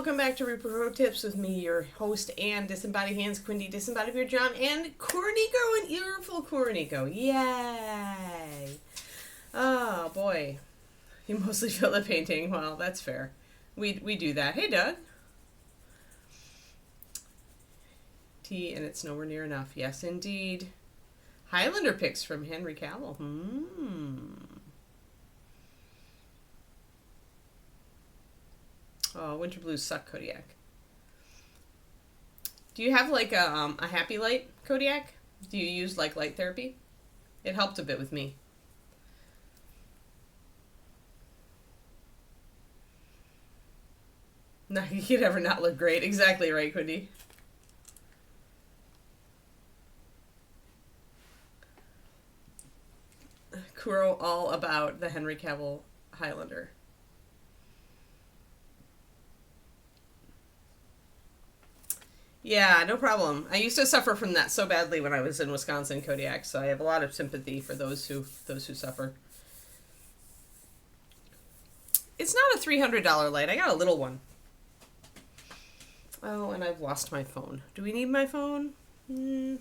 welcome back to Repro Tips with me, your host and Disembodied Hands, Quindy, Disembodied Beard John, and Cornico, and earful Cornico. Yay! Oh boy, you mostly feel the painting. Well, that's fair. We do that. Hey, Doug. Tea, and it's nowhere near enough. Yes, indeed. Highlander picks from Henry Cavill. Oh, winter blues suck, Kodiak. Do you have like a happy light, Kodiak? Do you use like light therapy? It helped a bit with me. No, you could ever not look great. Exactly right, Quindy. Kuro all about the Henry Cavill Highlander. Yeah, no problem. I used to suffer from that so badly when I was in Wisconsin, Kodiak, so I have a lot of sympathy for those who suffer. It's not a $300 light. I got a little one. Oh, and I've lost my phone. Do we need my phone?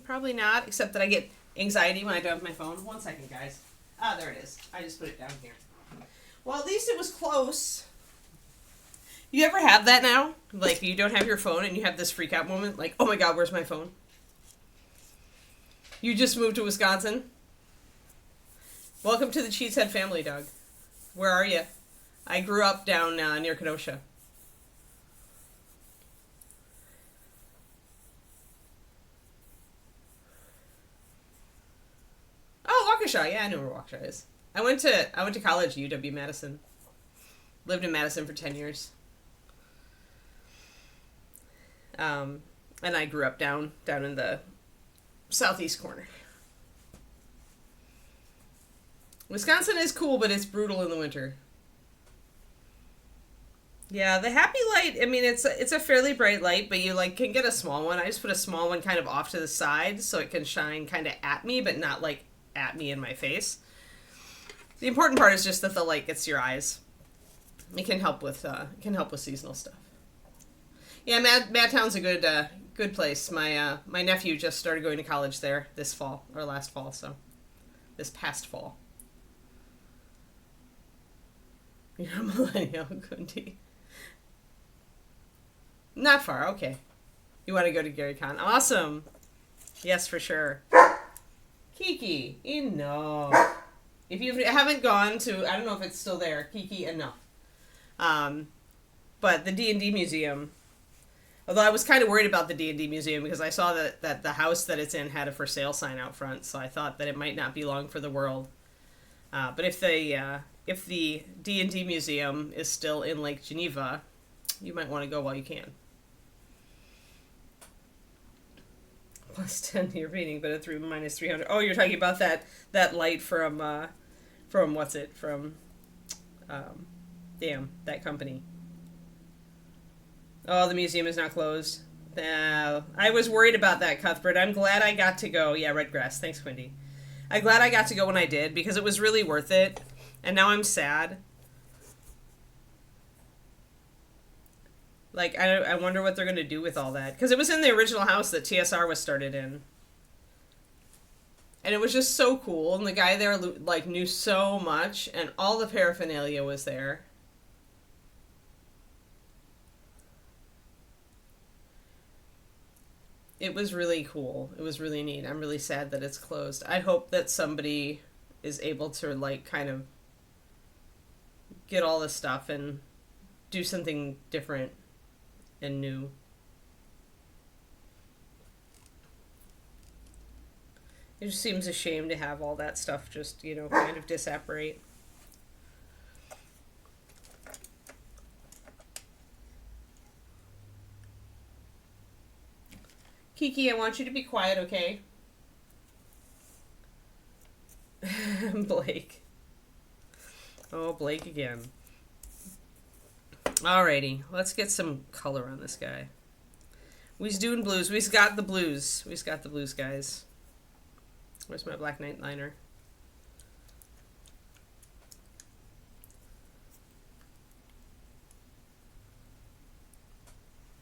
Probably not, except that I get anxiety when I don't have my phone. 1 second, guys. Ah, there it is. I just put it down here. Well, at least it was close. You ever have that now? Like, you don't have your phone and you have this freak out moment? Like, oh my god, where's my phone? You just moved to Wisconsin? Welcome to the Cheesehead family, Doug. Where are you? I grew up down near Kenosha. Oh, Waukesha. Yeah, I know where Waukesha is. I went to college at UW-Madison. Lived in Madison for 10 years. And I grew up down in the southeast corner. Wisconsin is cool, but it's brutal in the winter. Yeah, the happy light, I mean, it's a fairly bright light, but you like can get a small one. I just put a small one kind of off to the side so it can shine kind of at me, but not like at me in my face. The important part is just that the light gets to your eyes. It can help with seasonal stuff. Yeah, Madtown's a good place. My nephew just started going to college there this fall, or last fall, so this past fall. You're a millennial, Kundi. Not far, okay. You want to go to GaryCon? Awesome. Yes, for sure. Kiki, enough. If you haven't gone to, I don't know if it's still there, Kiki, enough. But the D&D museum. Although I was kind of worried about the D&D museum because I saw that the house that it's in had a for sale sign out front, so I thought that it might not be long for the world. But if the D&D museum is still in Lake Geneva, you might want to go while you can. Plus 10 to your painting, but it threw minus 300. Oh, you're talking about that light from what's it? From, that company. Oh, the museum is not closed. I was worried about that, Cuthbert. I'm glad I got to go. Yeah, Redgrass. Thanks, Quindy. I'm glad I got to go when I did, because it was really worth it. And now I'm sad. Like, I wonder what they're going to do with all that. Because it was in the original house that TSR was started in. And it was just so cool. And the guy there, like, knew so much. And all the paraphernalia was there. It was really cool. It was really neat. I'm really sad that it's closed. I hope that somebody is able to, like, kind of get all this stuff and do something different and new. It just seems a shame to have all that stuff just, kind of disapparate. Kiki, I want you to be quiet, okay? Blake. Oh, Blake again. Alrighty, let's get some color on this guy. We's doing blues. We's got the blues. We's got the blues, guys. Where's my Black Knight liner?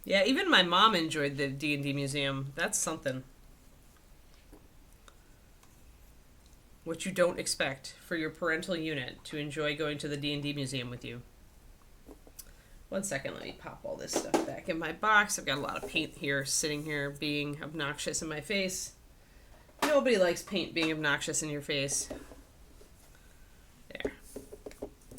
Yeah, even my mom enjoyed the D&D museum. That's something. What you don't expect for your parental unit to enjoy going to the D&D museum with you. One second, let me pop all this stuff back in my box. I've got a lot of paint here, sitting here, being obnoxious in my face. Nobody likes paint being obnoxious in your face. There.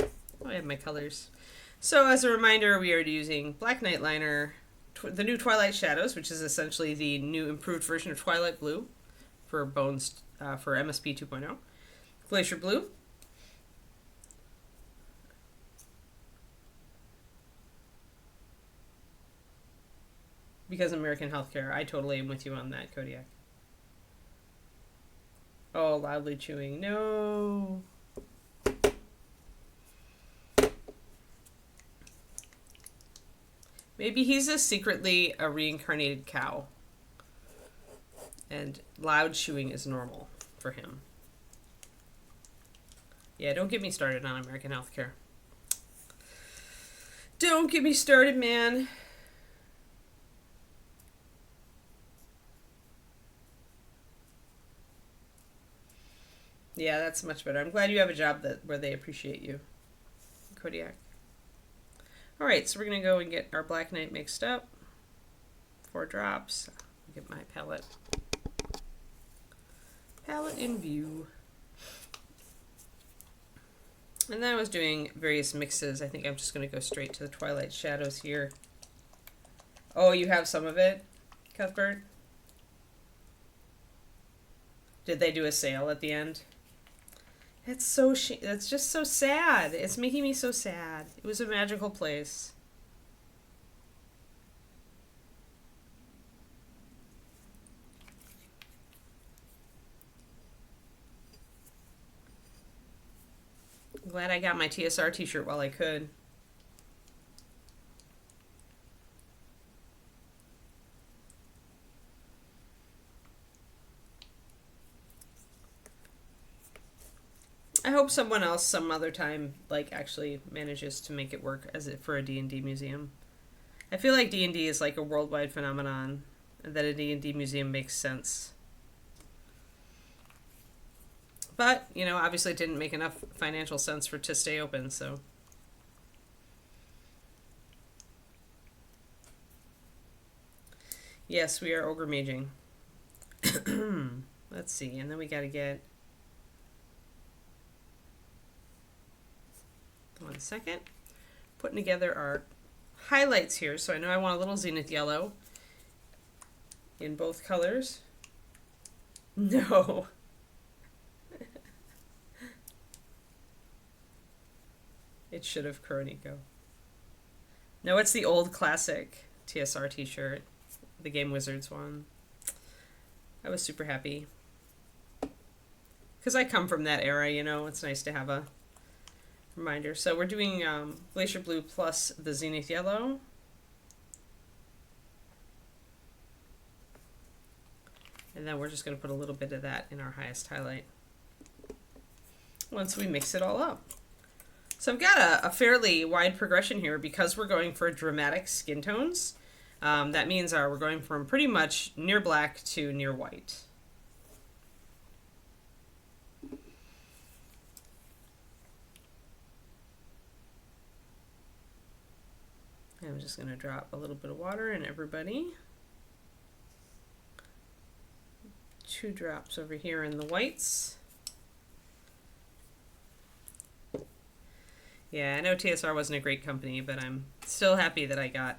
Oh, I have my colors. So as a reminder, we are using Black Knight Liner, the new Twilight Shadows, which is essentially the new improved version of Twilight Blue for Bones, for MSP 2.0. Glacier Blue. Because American Healthcare, I totally am with you on that, Kodiak. Oh, loudly chewing. No. Maybe he's secretly a reincarnated cow. And loud chewing is normal for him. Yeah, don't get me started on American Healthcare. Don't get me started, man. Yeah, that's much better. I'm glad you have a job where they appreciate you, Kodiak. All right, so we're going to go and get our Black Knight mixed up. 4 drops. Get my palette. Palette in view. And then I was doing various mixes. I think I'm just going to go straight to the Twilight Shadows here. Oh, you have some of it, Cuthbert? Did they do a sale at the end? It's so that's just so sad. It's making me so sad. It was a magical place. I'm glad I got my TSR t-shirt while I could. I hope someone else some other time like actually manages to make it work as it for a D&D museum. I feel like D&D is like a worldwide phenomenon and that a D&D museum makes sense. But, you know, obviously it didn't make enough financial sense to stay open, so. Yes, we are ogre maging. Let's see, and then we gotta get 1 second. Putting together our highlights here. So I know I want a little zenith yellow in both colors. No. It should have Kuronico. No, it's the old classic TSR t-shirt. The Game Wizards one. I was super happy. Because I come from that era, you know. It's nice to have a reminder. So we're doing Glacier Blue plus the Zenith Yellow. And then we're just going to put a little bit of that in our highest highlight once we mix it all up. So I've got a fairly wide progression here because we're going for dramatic skin tones. That means we're going from pretty much near black to near white. I'm just going to drop a little bit of water in everybody. 2 drops over here in the whites. Yeah, I know TSR wasn't a great company, but I'm still happy that I got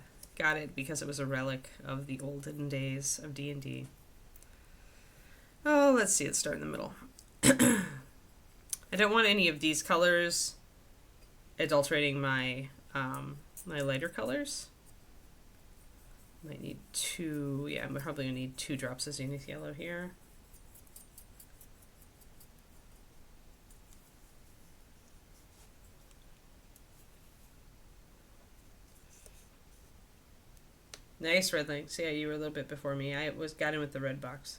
it because it was a relic of the olden days of D&D. Oh, let's see, let's start in the middle. I don't want any of these colors adulterating my my lighter colors. Might need 2, yeah, I'm probably gonna need 2 drops of Zenith Yellow here. Nice, Red Links. Yeah, you were a little bit before me. I got in with the red box.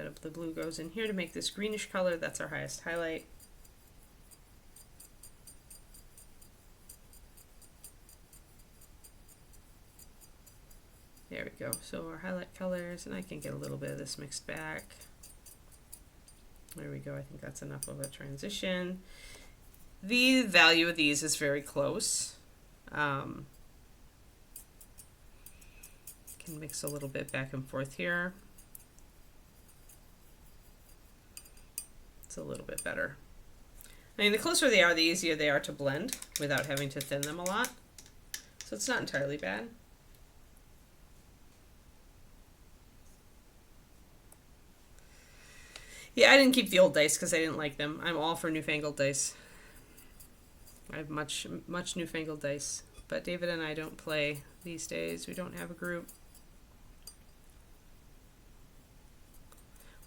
of the blue goes in here to make this greenish color. That's our highest highlight. There we go. So our highlight colors, and I can get a little bit of this mixed back. There we go. I think that's enough of a transition. The value of these is very close. Can mix a little bit back and forth here. It's a little bit better. I mean, the closer they are, the easier they are to blend without having to thin them a lot. So it's not entirely bad. Yeah, I didn't keep the old dice because I didn't like them. I'm all for newfangled dice. I have much newfangled dice. But David and I don't play these days. We don't have a group.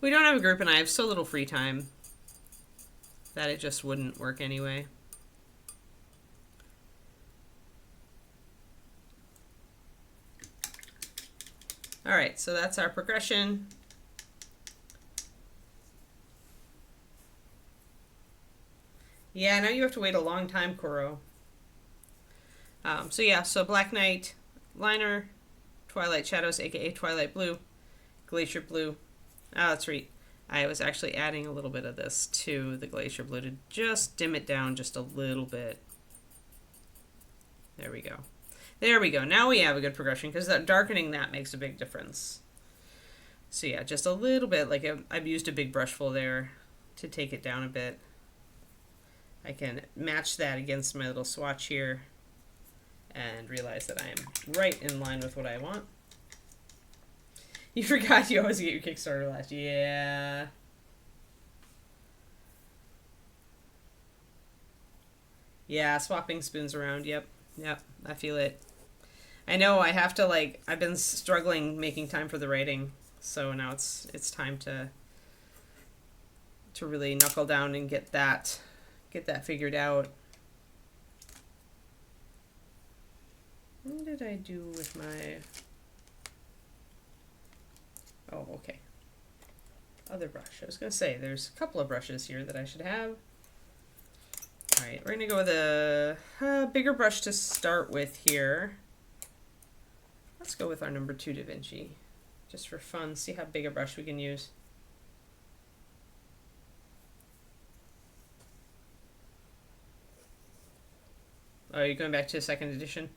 We don't have a group, and I have so little free time that it just wouldn't work anyway. All right, so that's our progression. Yeah, now you have to wait a long time, Koro. So yeah, so Black Knight liner, Twilight Shadows, aka Twilight Blue, Glacier Blue. Ah, that's right. I was actually adding a little bit of this to the Glacier Blue to just dim it down just a little bit. There we go. There we go. Now we have a good progression because that darkening that makes a big difference. So yeah, just a little bit. Like I've used a big brush full there to take it down a bit. I can match that against my little swatch here and realize that I am right in line with what I want. You forgot you always get your Kickstarter last. Yeah. Yeah, swapping spoons around. Yep. Yep. I feel it. I know I have to I've been struggling making time for the writing. So now it's time to really knuckle down and get that figured out. What did I do with my... Oh, okay. Other brush. I was going to say, there's a couple of brushes here that I should have. Alright, we're going to go with a bigger brush to start with here. Let's go with our number 2 Da Vinci. Just for fun, see how big a brush we can use. Oh, you're going back to the 2nd edition?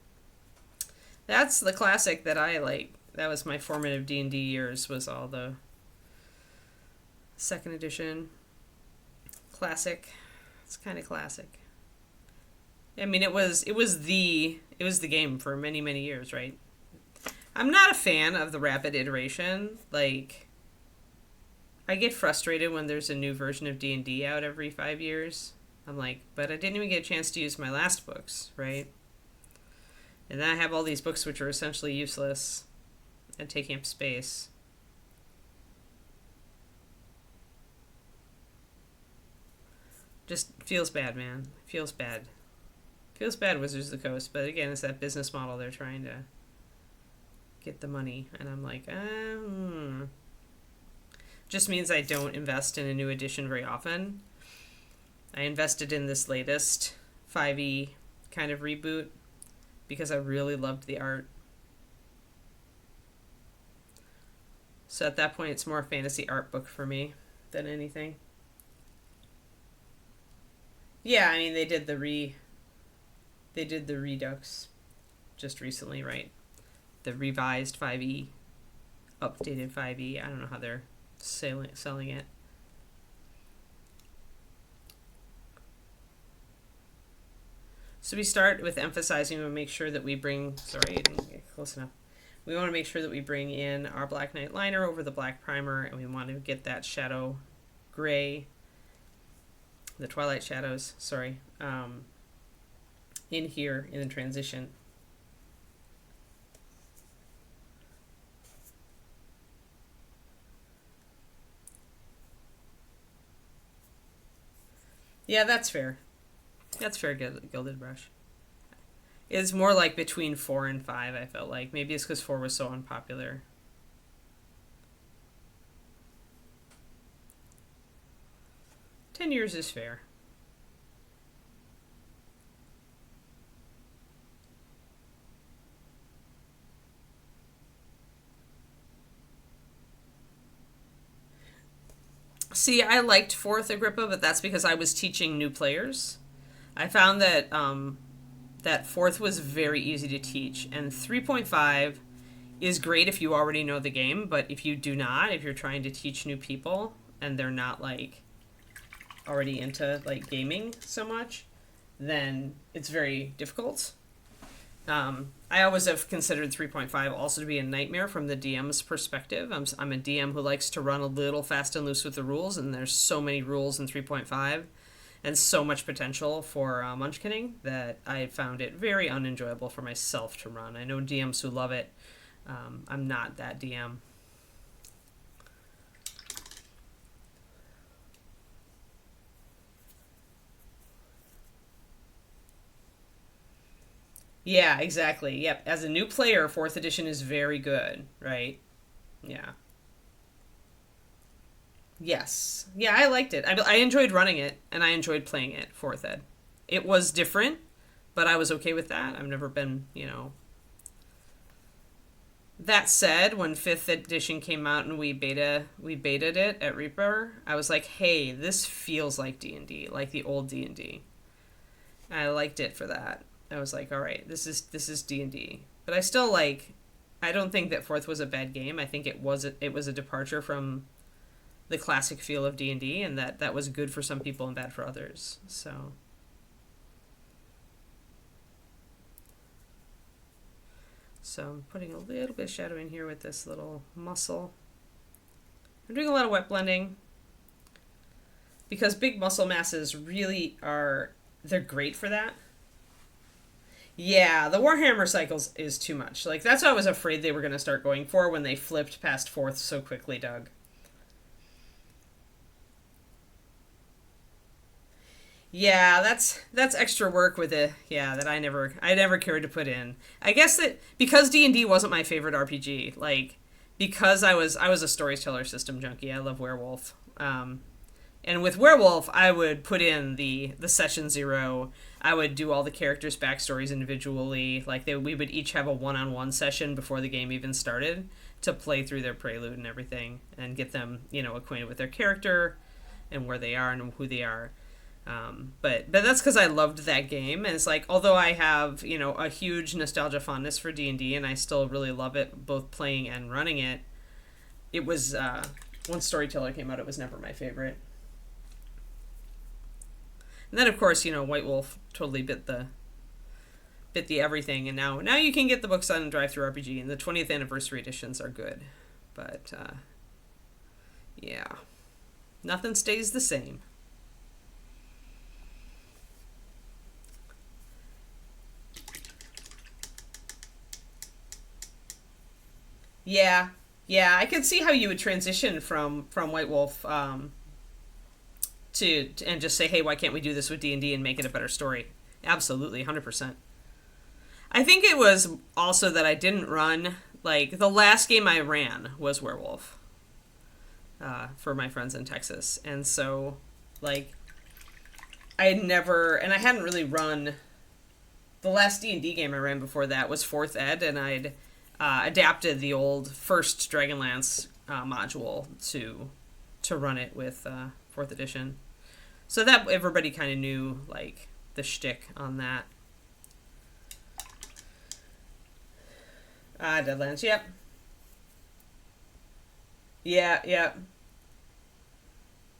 That's the classic that I like. That was my formative D&D years, was all the 2nd edition. Classic. It's kind of classic. I mean, it was the game for many, many years, right? I'm not a fan of the rapid iteration. Like, I get frustrated when there's a new version of D&D out every 5 years. I'm like, but I didn't even get a chance to use my last books, right? And then I have all these books which are essentially useless and taking up space. Just feels bad, man. Feels bad. Feels bad, Wizards of the Coast. But again, it's that business model. They're trying to get the money. And I'm like, Just means I don't invest in a new edition very often. I invested in this latest 5e kind of reboot because I really loved the art. So at that point, it's more a fantasy art book for me than anything. Yeah, I mean, they did the Redux just recently, right? The revised 5e, updated 5e. I don't know how they're selling it. So we start with emphasizing and make sure that we bring, sorry, I didn't get close enough. We want to make sure that we bring in our Black Knight liner over the black primer, and we want to get that shadow gray, the Twilight Shadows, sorry, in here in the transition. Yeah, that's fair. That's fair, Gilded Brush. It's more like between 4 and 5, I felt like. Maybe it's because 4 was so unpopular. 10 years is fair. See, I liked fourth Agrippa, but that's because I was teaching new players. I found that that fourth was very easy to teach, and 3.5 is great if you already know the game, but if you do not, if you're trying to teach new people and they're not like already into like gaming so much, then it's very difficult. I always have considered 3.5 also to be a nightmare from the DM's perspective. I'm a DM who likes to run a little fast and loose with the rules, and there's so many rules in 3.5 and so much potential for munchkinning that I found it very unenjoyable for myself to run. I know DMs who love it. I'm not that DM. Yeah, exactly. Yep. As a new player, fourth edition is very good, right? Yeah. Yes. Yeah, I liked it. I enjoyed running it, and I enjoyed playing it, fourth ed. It was different, but I was okay with that. I've never been, That said, when fifth edition came out and we betaed it at Reaper, I was like, hey, this feels like D&D, like the old D&D. I liked it for that. I was like, all right, this is D&D. But I still I don't think that fourth was a bad game. I think it was a departure from the classic feel of D&D, and that was good for some people and bad for others. So I'm putting a little bit of shadow in here with this little muscle. I'm doing a lot of wet blending because big muscle masses really they're great for that. Yeah, the Warhammer cycles is too much. Like, that's what I was afraid they were going to start going for when they flipped past fourth so quickly, Doug. Yeah, that's extra work with it. Yeah, that I never cared to put in. I guess that because D&D wasn't my favorite RPG, like because I was a storyteller system junkie. I love Werewolf. And with Werewolf, I would put in the session zero. I would do all the characters' backstories individually. Like we would each have a one-on-one session before the game even started to play through their prelude and everything and get them, acquainted with their character and where they are and who they are. But that's because I loved that game, and it's like although I have a huge nostalgia fondness for D&D, and I still really love it both playing and running it. It was once Storyteller came out, it was never my favorite. And then of course White Wolf totally bit the everything, and now you can get the books on Drive Through RPG, and the 20th anniversary editions are good, but yeah, nothing stays the same. Yeah, yeah, I could see how you would transition from White Wolf to and just say, hey, why can't we do this with D&D and make it a better story? Absolutely, 100%. I think it was also that I didn't run like the last game I ran was Werewolf for my friends in Texas, and so like I had never and I hadn't really run. The last D&D game I ran before that was fourth ed, and I'd adapted the old first Dragonlance module to run it with fourth edition, so that everybody kind of knew like the shtick on that. Deadlands, yep, yeah, yep,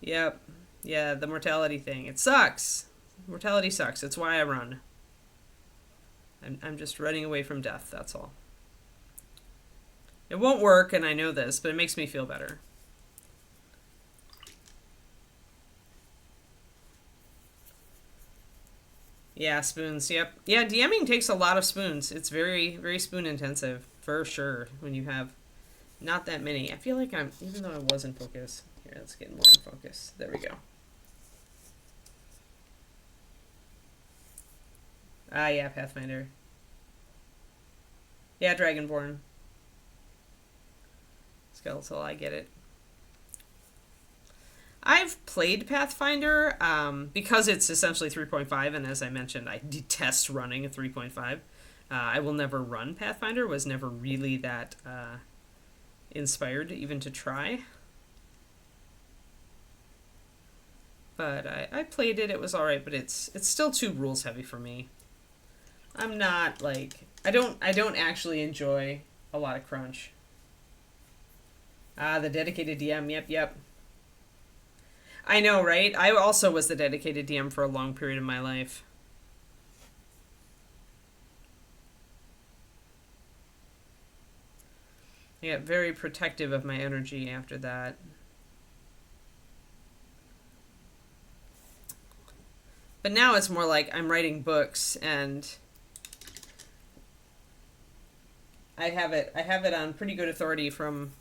yep, yeah. The mortality thing, it sucks. Mortality sucks. It's why I run. I'm just running away from death. That's all. It won't work, and I know this, but it makes me feel better. Yeah, spoons. Yep. Yeah, DMing takes a lot of spoons. It's very, very spoon intensive, for sure, when you have not that many. I feel like even though I was in focus. Here, let's get more in focus. There we go. Ah, yeah, Pathfinder. Yeah, Dragonborn. Skeletal, I get it. I've played Pathfinder because it's essentially 3.5, and as I mentioned, I detest running a 3.5. I will never run Pathfinder, was never really that inspired even to try. But I played it, it was alright, but it's still too rules heavy for me. I'm not like I don't actually enjoy a lot of crunch. Ah, the dedicated DM, yep. I know, right? I also was the dedicated DM for a long period of my life. I got very protective of my energy after that. But now it's more like I'm writing books and I have it on pretty good authority from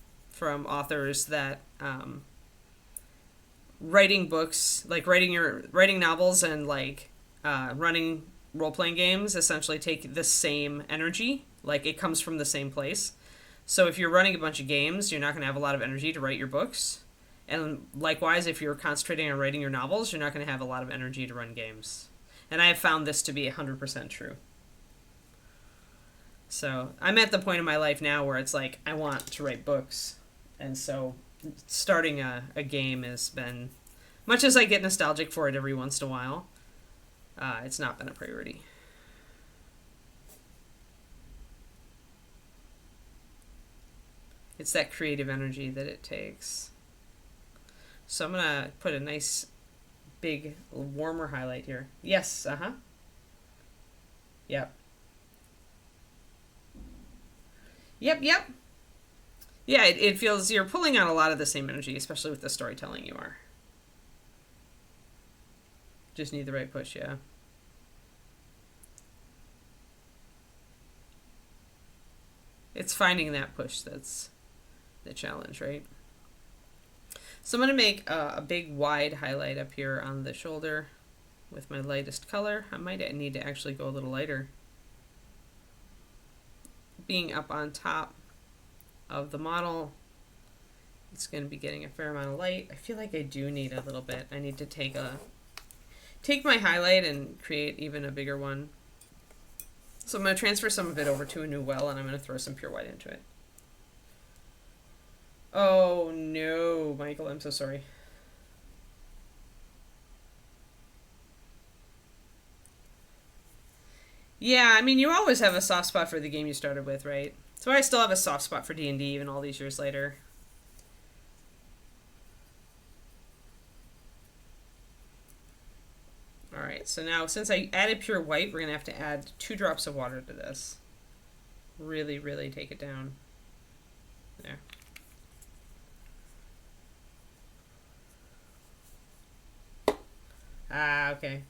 authors that writing books, like writing novels and like running role playing games, essentially take the same energy. Like it comes from the same place. So if you're running a bunch of games, you're not going to have a lot of energy to write your books. And likewise, if you're concentrating on writing your novels, you're not going to have a lot of energy to run games. And I have found this to be 100% true. So I'm at the point in my life now where it's like I want to write books. And so starting a game has been, much as I get nostalgic for it every once in a while, it's not been a priority. It's that creative energy that it takes. So I'm going to put a nice big warmer highlight here. Yes, Yep. Yep. Yeah, it feels you're pulling on a lot of the same energy, especially with the storytelling you are. Just need the right push, yeah. It's finding that push that's the challenge, right? So I'm going to make a big wide highlight up here on the shoulder with my lightest color. I might need to actually go a little lighter. Being up on top of the model, it's going to be getting a fair amount of light. I feel like I do need a little bit. I need to take my highlight and create even a bigger one. So I'm going to transfer some of it over to a new well, and I'm going to throw some pure white into it. Oh no, Michael, I'm so sorry. Yeah, I mean, you always have a soft spot for the game you started with, right? So I still have a soft spot for D&D even all these years later. Alright, so now since I added pure white, we're going to have to add 2 drops of water to this. Really, really take it down. There. Ah, okay.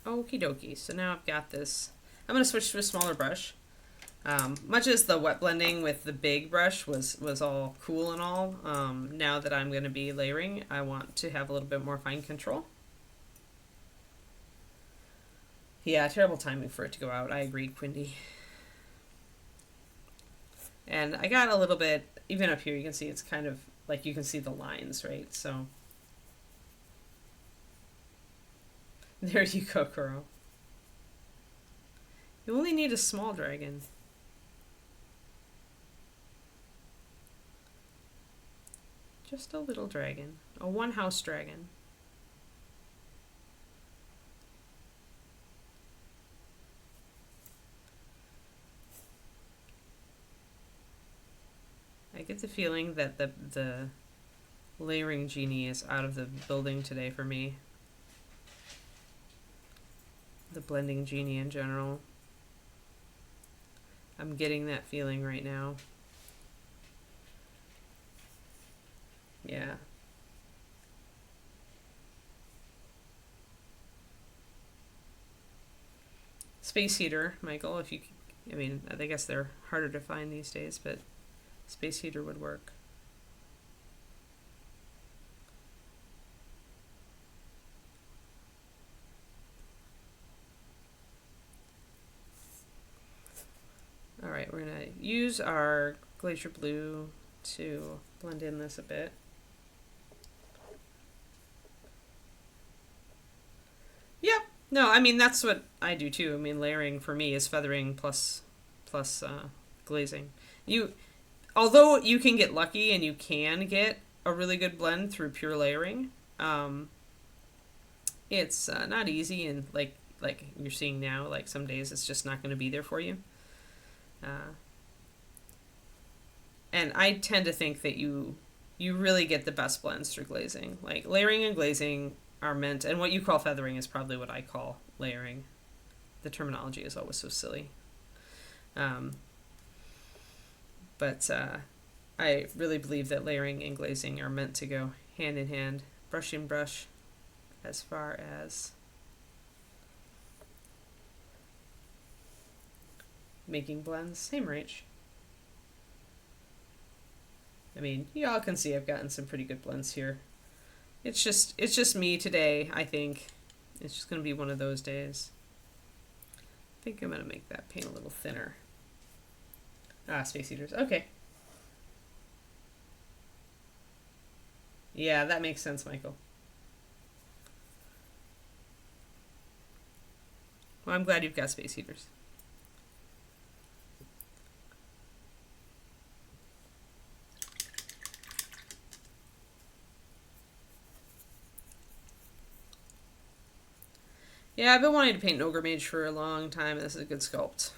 Okie dokie. So now I've got this. I'm going to switch to a smaller brush. Much as the wet blending with the big brush was all cool and all, now that I'm going to be layering, I want to have a little bit more fine control. Yeah, terrible timing for it to go out. I agree, Quindy. And I got a little bit, even up here, you can see it's kind of, like you can see the lines, right? So there you go, Kuro. You only need a small dragon. Just a little dragon. A one-house dragon. I get the feeling that the layering genie is out of the building today for me. The blending genie in general. I'm getting that feeling right now. Yeah. Space heater, Michael, if you, I mean, I guess they're harder to find these days, but space heater would work. right, we're going to use our Glacier Blue to blend in this a bit. Yep. No, I mean, that's what I do too. I mean, layering for me is feathering plus glazing. Although you can get lucky and you can get a really good blend through pure layering, it's not easy, and like you're seeing now, like some days it's just not going to be there for you. And I tend to think that you really get the best blends through glazing. Like layering and glazing are meant, and what you call feathering is probably what I call layering. The terminology is always so silly. But I really believe that layering and glazing are meant to go hand in hand, brush in brush, as far as making blends. Same range. I mean, y'all can see I've gotten some pretty good blends here. It's just me today, I think. It's just going to be one of those days. I think I'm going to make that paint a little thinner. Space Eaters. Okay. Yeah, that makes sense, Michael. Well, I'm glad you've got Space Heaters. Yeah, I've been wanting to paint an Ogre Mage for a long time, and this is a good sculpt.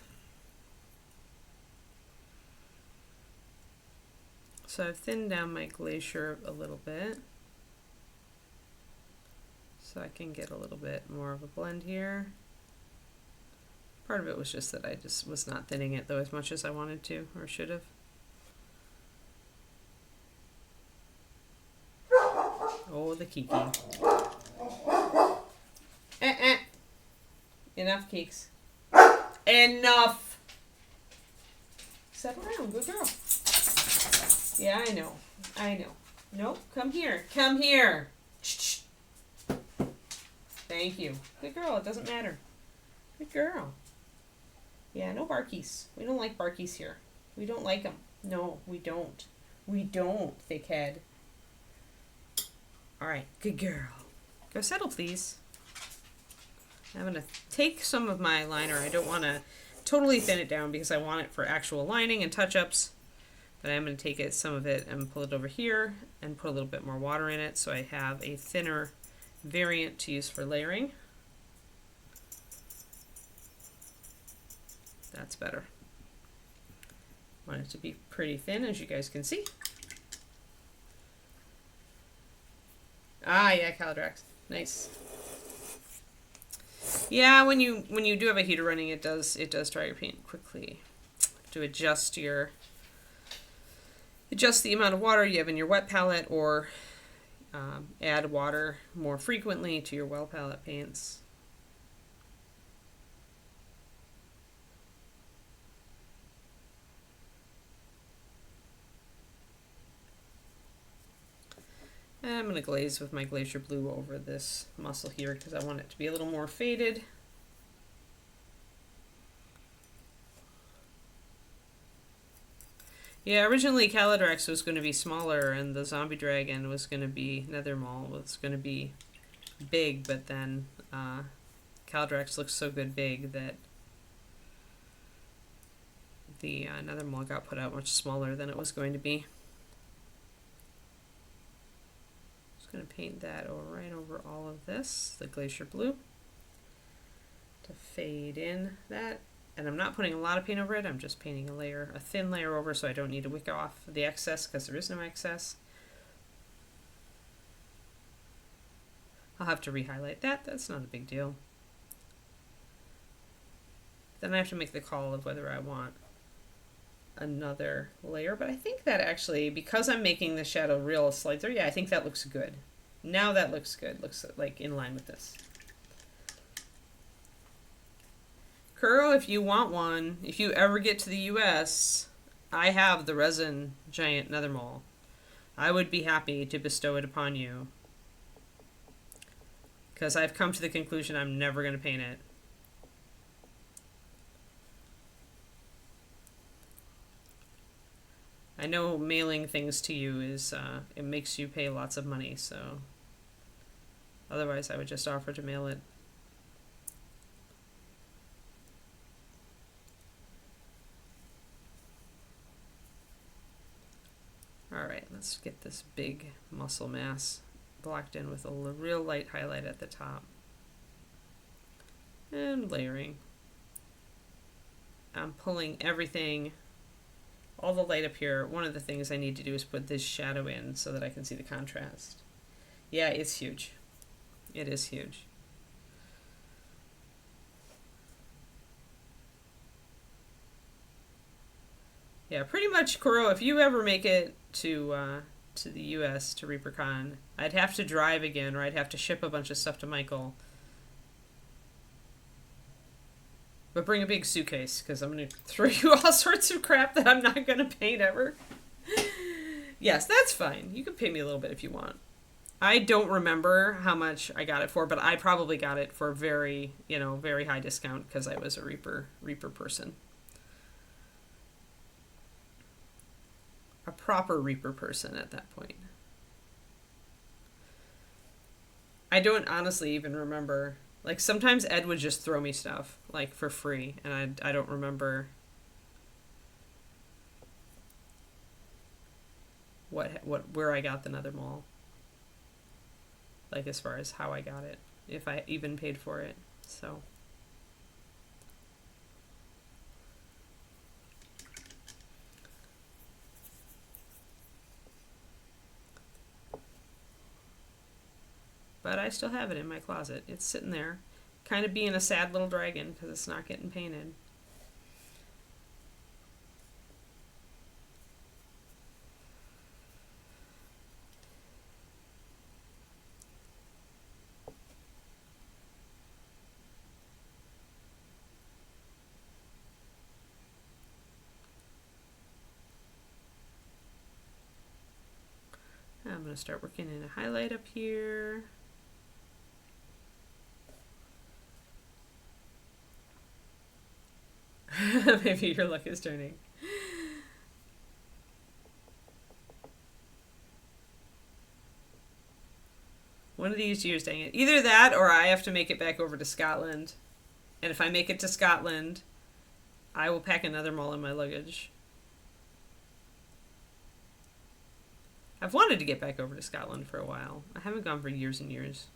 So I've thinned down my glacier a little bit, so I can get a little bit more of a blend here. Part of it was just that I just was not thinning it though as much as I wanted to, or should have. Oh, the Kiki. Enough, Keeks. Enough! Settle down, good girl. Yeah, I know. I know. Nope, come here. Come here. Shh. Thank you. Good girl, it doesn't matter. Good girl. Yeah, no barkies. We don't like barkies here. We don't like them. No, we don't. We don't, thickhead. Alright, good girl. Go settle, please. I'm going to take some of my liner. I don't want to totally thin it down because I want it for actual lining and touch-ups. But I'm going to take some of it and pull it over here and put a little bit more water in it so I have a thinner variant to use for layering. That's better. Want it to be pretty thin, as you guys can see. Ah, yeah, Caladrax. Nice. Yeah, when you do have a heater running, it does dry your paint quickly. To adjust the amount of water you have in your wet palette, or add water more frequently to your well palette paints. And I'm going to glaze with my Glacier Blue over this muscle here because I want it to be a little more faded. Yeah, originally Caladrax was going to be smaller and the Zombie Dragon was going to be, Nethermaul was going to be big, but then Caladrax looks so good big that the Nethermaul got put out much smaller than it was going to be. Going to paint that right over all of this, the Glacier Blue, to fade in that. And I'm not putting a lot of paint over it, I'm just painting a thin layer over so I don't need to wick off the excess because there is no excess. I'll have to re-highlight that, that's not a big deal. Then I have to make the call of whether I want another layer, but I think that actually, because I'm making the shadow real slighter, yeah, I think that looks good. Now that looks good. Looks like in line with this. Curl, if you want one, if you ever get to the US, I have the resin giant Nethermaul. I would be happy to bestow it upon you. Because I've come to the conclusion I'm never going to paint it. I know mailing things to you is, it makes you pay lots of money, so otherwise I would just offer to mail it. Alright, let's get this big muscle mass blocked in with a real light highlight at the top. And layering. I'm pulling everything, all the light up here. One of the things I need to do is put this shadow in so that I can see the contrast. Yeah, it's huge. It is huge. Yeah, pretty much, Kuro, if you ever make it to the US, to ReaperCon, I'd have to drive again, or I'd have to ship a bunch of stuff to Michael. But bring a big suitcase, because I'm going to throw you all sorts of crap that I'm not going to paint ever. Yes, that's fine. You can pay me a little bit if you want. I don't remember how much I got it for, but I probably got it for very, very high discount because I was a Reaper person. A proper Reaper person at that point. I don't honestly even remember. Like, sometimes Ed would just throw me stuff, like, for free, and I don't remember where I got the Nether Mall. Like, as far as how I got it, if I even paid for it, so. But I still have it in my closet. It's sitting there, kind of being a sad little dragon because it's not getting painted. I'm going to start working in a highlight up here. Maybe your luck is turning. One of these years, dang it. Either that or I have to make it back over to Scotland. And if I make it to Scotland, I will pack another mall in my luggage. I've wanted to get back over to Scotland for a while. I haven't gone for years and years.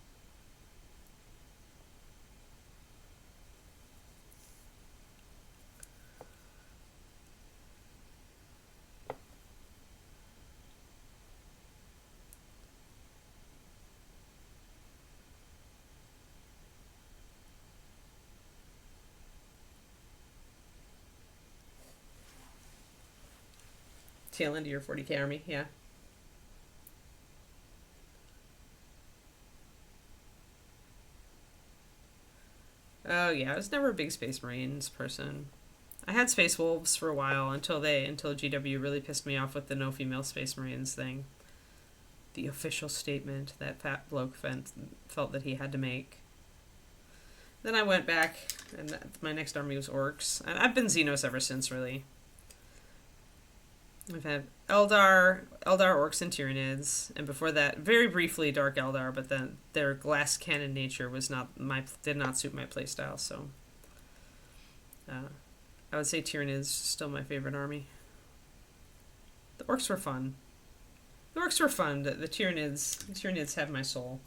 Tail end of your 40k army, yeah. Oh yeah, I was never a big Space Marines person. I had Space Wolves for a while until GW really pissed me off with the no female Space Marines thing. The official statement that fat bloke felt that he had to make. Then I went back, and my next army was Orcs. And I've been Xenos ever since, really. I've had Eldar, Orcs, and Tyranids, and before that, very briefly, Dark Eldar, but then their glass cannon nature did not suit my playstyle, so I would say Tyranids still my favorite army. The Orcs were fun. The Tyranids have my soul.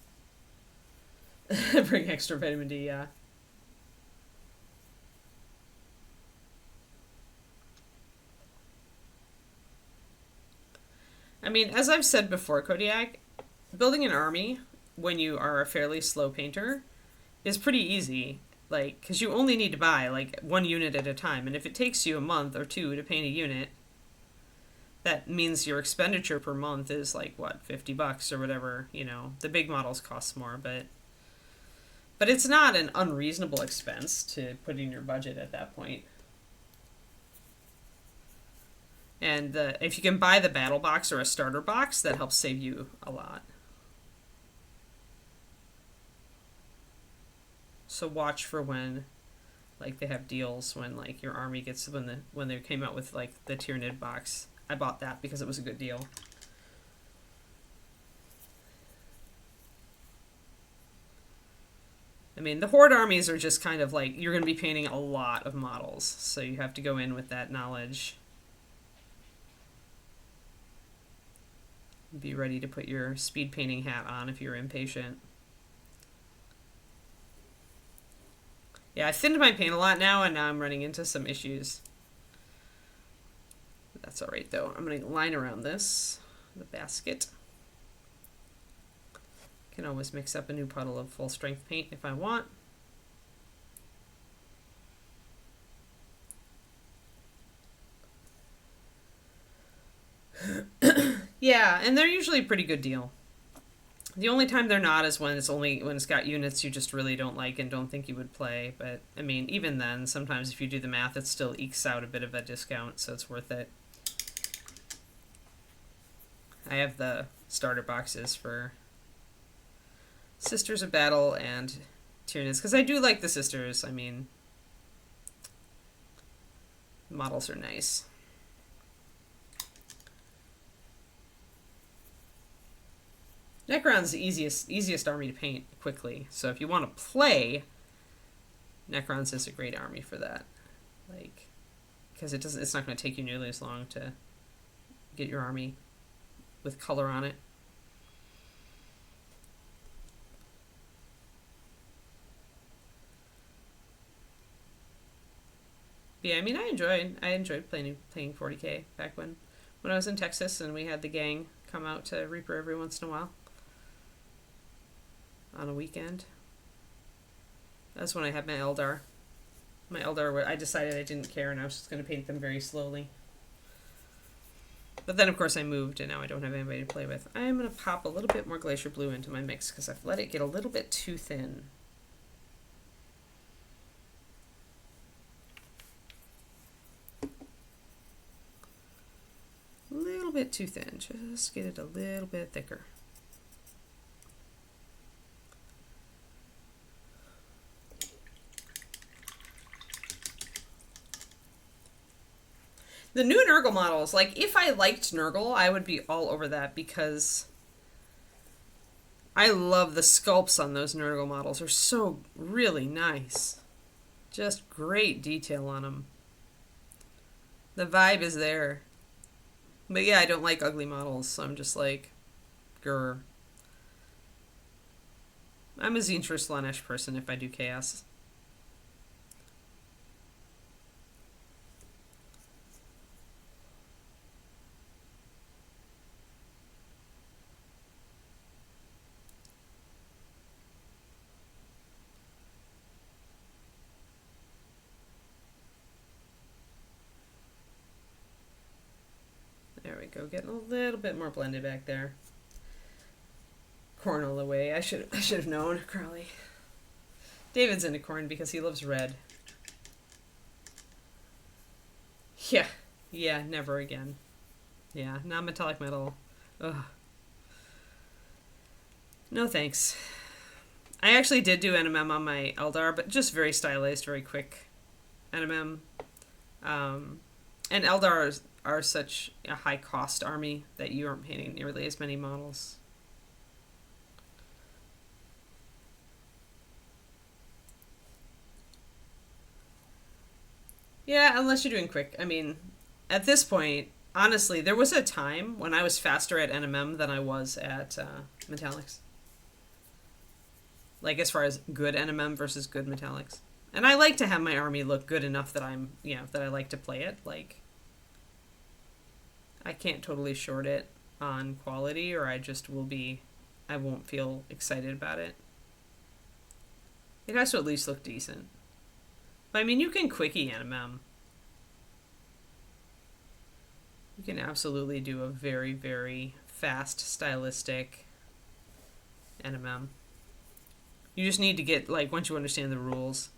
Bring extra vitamin D, yeah. I mean, as I've said before, Kodiak, building an army when you are a fairly slow painter is pretty easy. Like, because you only need to buy, like, one unit at a time. And if it takes you a month or two to paint a unit, that means your expenditure per month is, like, what, $50 or whatever, The big models cost more, but it's not an unreasonable expense to put in your budget at that point. And if you can buy the battle box or a starter box, that helps save you a lot. So watch for when, like, they have deals when, like, your army gets when they came out with, like, the Tyranid box. I bought that because it was a good deal. I mean, the Horde armies are just kind of like, you're going to be painting a lot of models, so you have to go in with that knowledge. Be ready to put your speed painting hat on if you're impatient. Yeah, I thinned my paint a lot now, and now I'm running into some issues. That's alright, though. I'm going to line around this, the basket. Can always mix up a new puddle of full strength paint if I want. Yeah, and they're usually a pretty good deal. The only time they're not is when it's got units you just really don't like and don't think you would play. But I mean, even then, sometimes if you do the math, it still ekes out a bit of a discount, so it's worth it. I have the starter boxes for Sisters of Battle and Tyranids, because I do like the Sisters. I mean, the models are nice. Necron's the easiest army to paint quickly, so if you want to play, Necron's is a great army for that. Like, because it's not going to take you nearly as long to get your army with color on it. Yeah, I mean, I enjoyed playing 40K back when I was in Texas and we had the gang come out to Reaper every once in a while on a weekend. That's when I had my Eldar. My Eldar, I decided I didn't care and I was just going to paint them very slowly. But then, of course, I moved and now I don't have anybody to play with. I am going to pop a little bit more Glacier Blue into my mix because I've let it get a little bit too thin. A little bit too thin. Just get it a little bit thicker. The new Nurgle models, like, if I liked Nurgle, I would be all over that because I love the sculpts on those Nurgle models. They're so really nice. Just great detail on them. The vibe is there. But yeah, I don't like ugly models, so I'm just like, grr. I'm a Zintra Slanesh person if I do Chaos. There we go, getting a little bit more blended back there. Corn all the way. I should have known, Crowley. David's into corn because he loves red. Yeah, never again. Yeah, non-metallic metal. Ugh. No thanks. I actually did do NMM on my Eldar, but just very stylized, very quick NMM. And Eldar are such a high-cost army that you aren't painting nearly as many models. Yeah, unless you're doing quick. I mean, at this point, honestly, there was a time when I was faster at NMM than I was at Metallics. Like, as far as good NMM versus good Metallics. And I like to have my army look good enough that that I like to play it. Like, I can't totally short it on quality or I won't feel excited about it. It has to at least look decent. But I mean, you can quickie NMM. You can absolutely do a very, very fast, stylistic NMM. You just need to get, like, once you understand the rules.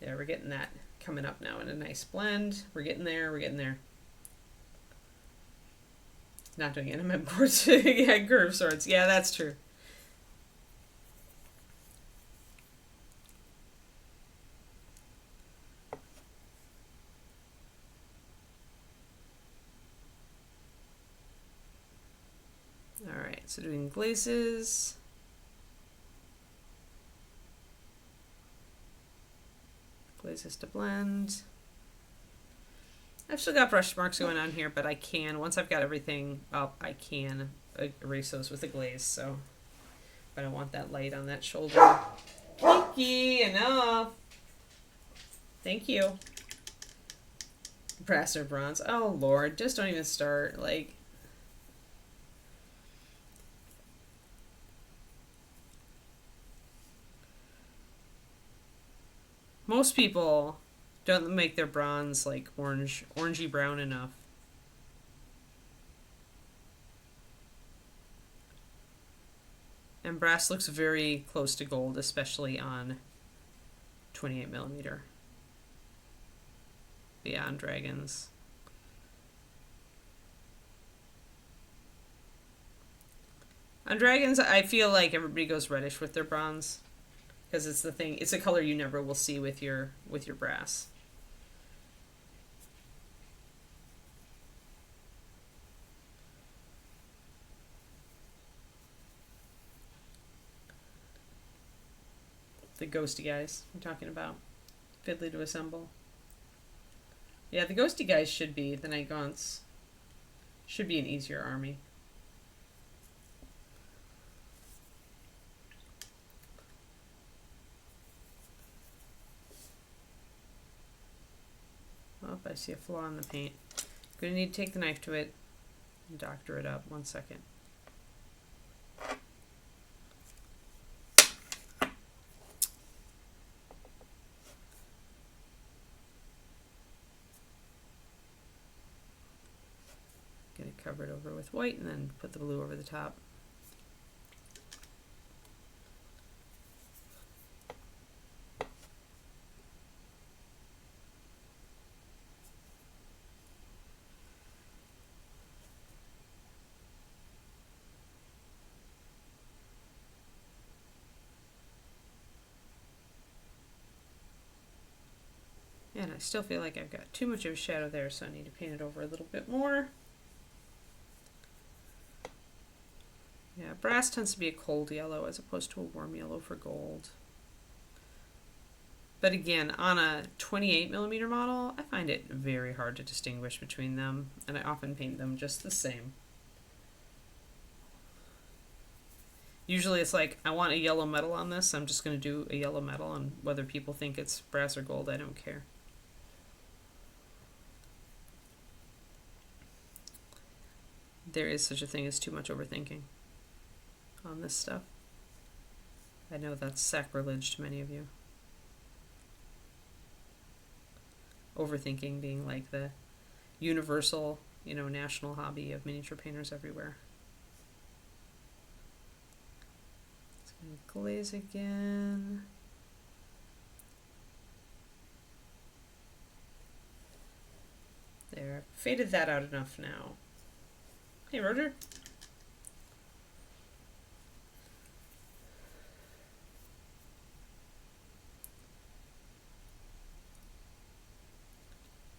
Yeah, we're getting that coming up now in a nice blend. We're getting there, Not doing NMM chords. Yeah, curve swords. Yeah, that's true. So doing glazes. Glazes to blend. I've still got brush marks going on here, but I can, once I've got everything up, I can erase those with a glaze, so. But I want that light on that shoulder. Kiki, enough. Thank you. Brass or bronze. Oh, Lord, just don't even start, like. Most people don't make their bronze like orangey brown enough. And brass looks very close to gold, especially on 28mm. Yeah, on dragons. On dragons, I feel like everybody goes reddish with their bronze. Because it's the thing, it's a color you never will see with your brass. The ghosty guys I'm talking about. Fiddly to assemble. Yeah, the ghosty guys should be, the Night Gaunts, should be an easier army. Oh, I see a flaw in the paint. Gonna need to take the knife to it and doctor it up. 1 second. Get it covered over with white and then put the blue over the top. And I still feel like I've got too much of a shadow there, so I need to paint it over a little bit more. Yeah, brass tends to be a cold yellow as opposed to a warm yellow for gold. But again, on a 28mm model, I find it very hard to distinguish between them, and I often paint them just the same. Usually it's like, I want a yellow metal on this, I'm just going to do a yellow metal, and whether people think it's brass or gold, I don't care. There is such a thing as too much overthinking on this stuff. I know that's sacrilege to many of you. Overthinking being like the universal, national hobby of miniature painters everywhere. It's going to glaze again. There, I've faded that out enough now. Hey, Roger.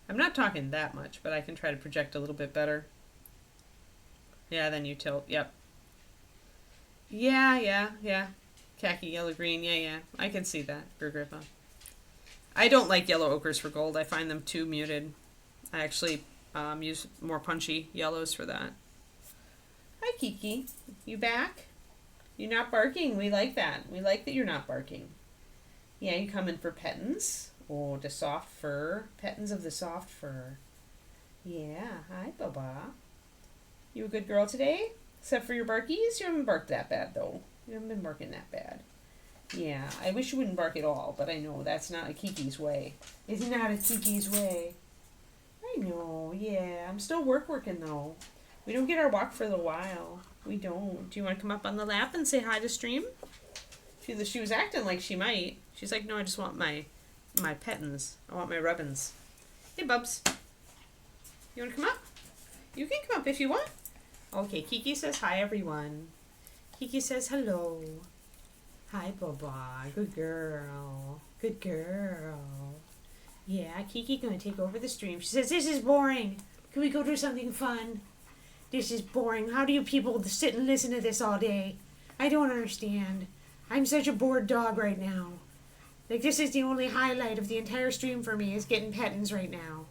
I'm not talking that much, but I can try to project a little bit better. Yeah, then you tilt. Yep. Yeah. Khaki, yellow, green. Yeah. I can see that, Grippa. I don't like yellow ochres for gold. I find them too muted. I actually use more punchy yellows for that. Hi, Kiki. You back? You're not barking. We like that. We like that you're not barking. Yeah, you coming for pettins? Oh, the soft fur. Pettins of the soft fur. Yeah. Hi, Baba. You a good girl today? Except for your barkies? You haven't barked that bad, though. You haven't been barking that bad. Yeah, I wish you wouldn't bark at all, but I know that's not a Kiki's way. It's not a Kiki's way. I know, yeah. I'm still working, though. We don't get our walk for a little while. We don't. Do you want to come up on the lap and say hi to stream? She was acting like she might. She's like, no, I just want my pettins. I want my rubbins. Hey, Bubs. You want to come up? You can come up if you want. Okay, Kiki says hi, everyone. Kiki says hello. Hi, Baba. Good girl. Good girl. Yeah, Kiki gonna take over the stream. She says, this is boring. Can we go do something fun? This is boring. How do you people sit and listen to this all day? I don't understand. I'm such a bored dog right now. Like, this is the only highlight of the entire stream for me is getting pettins right now.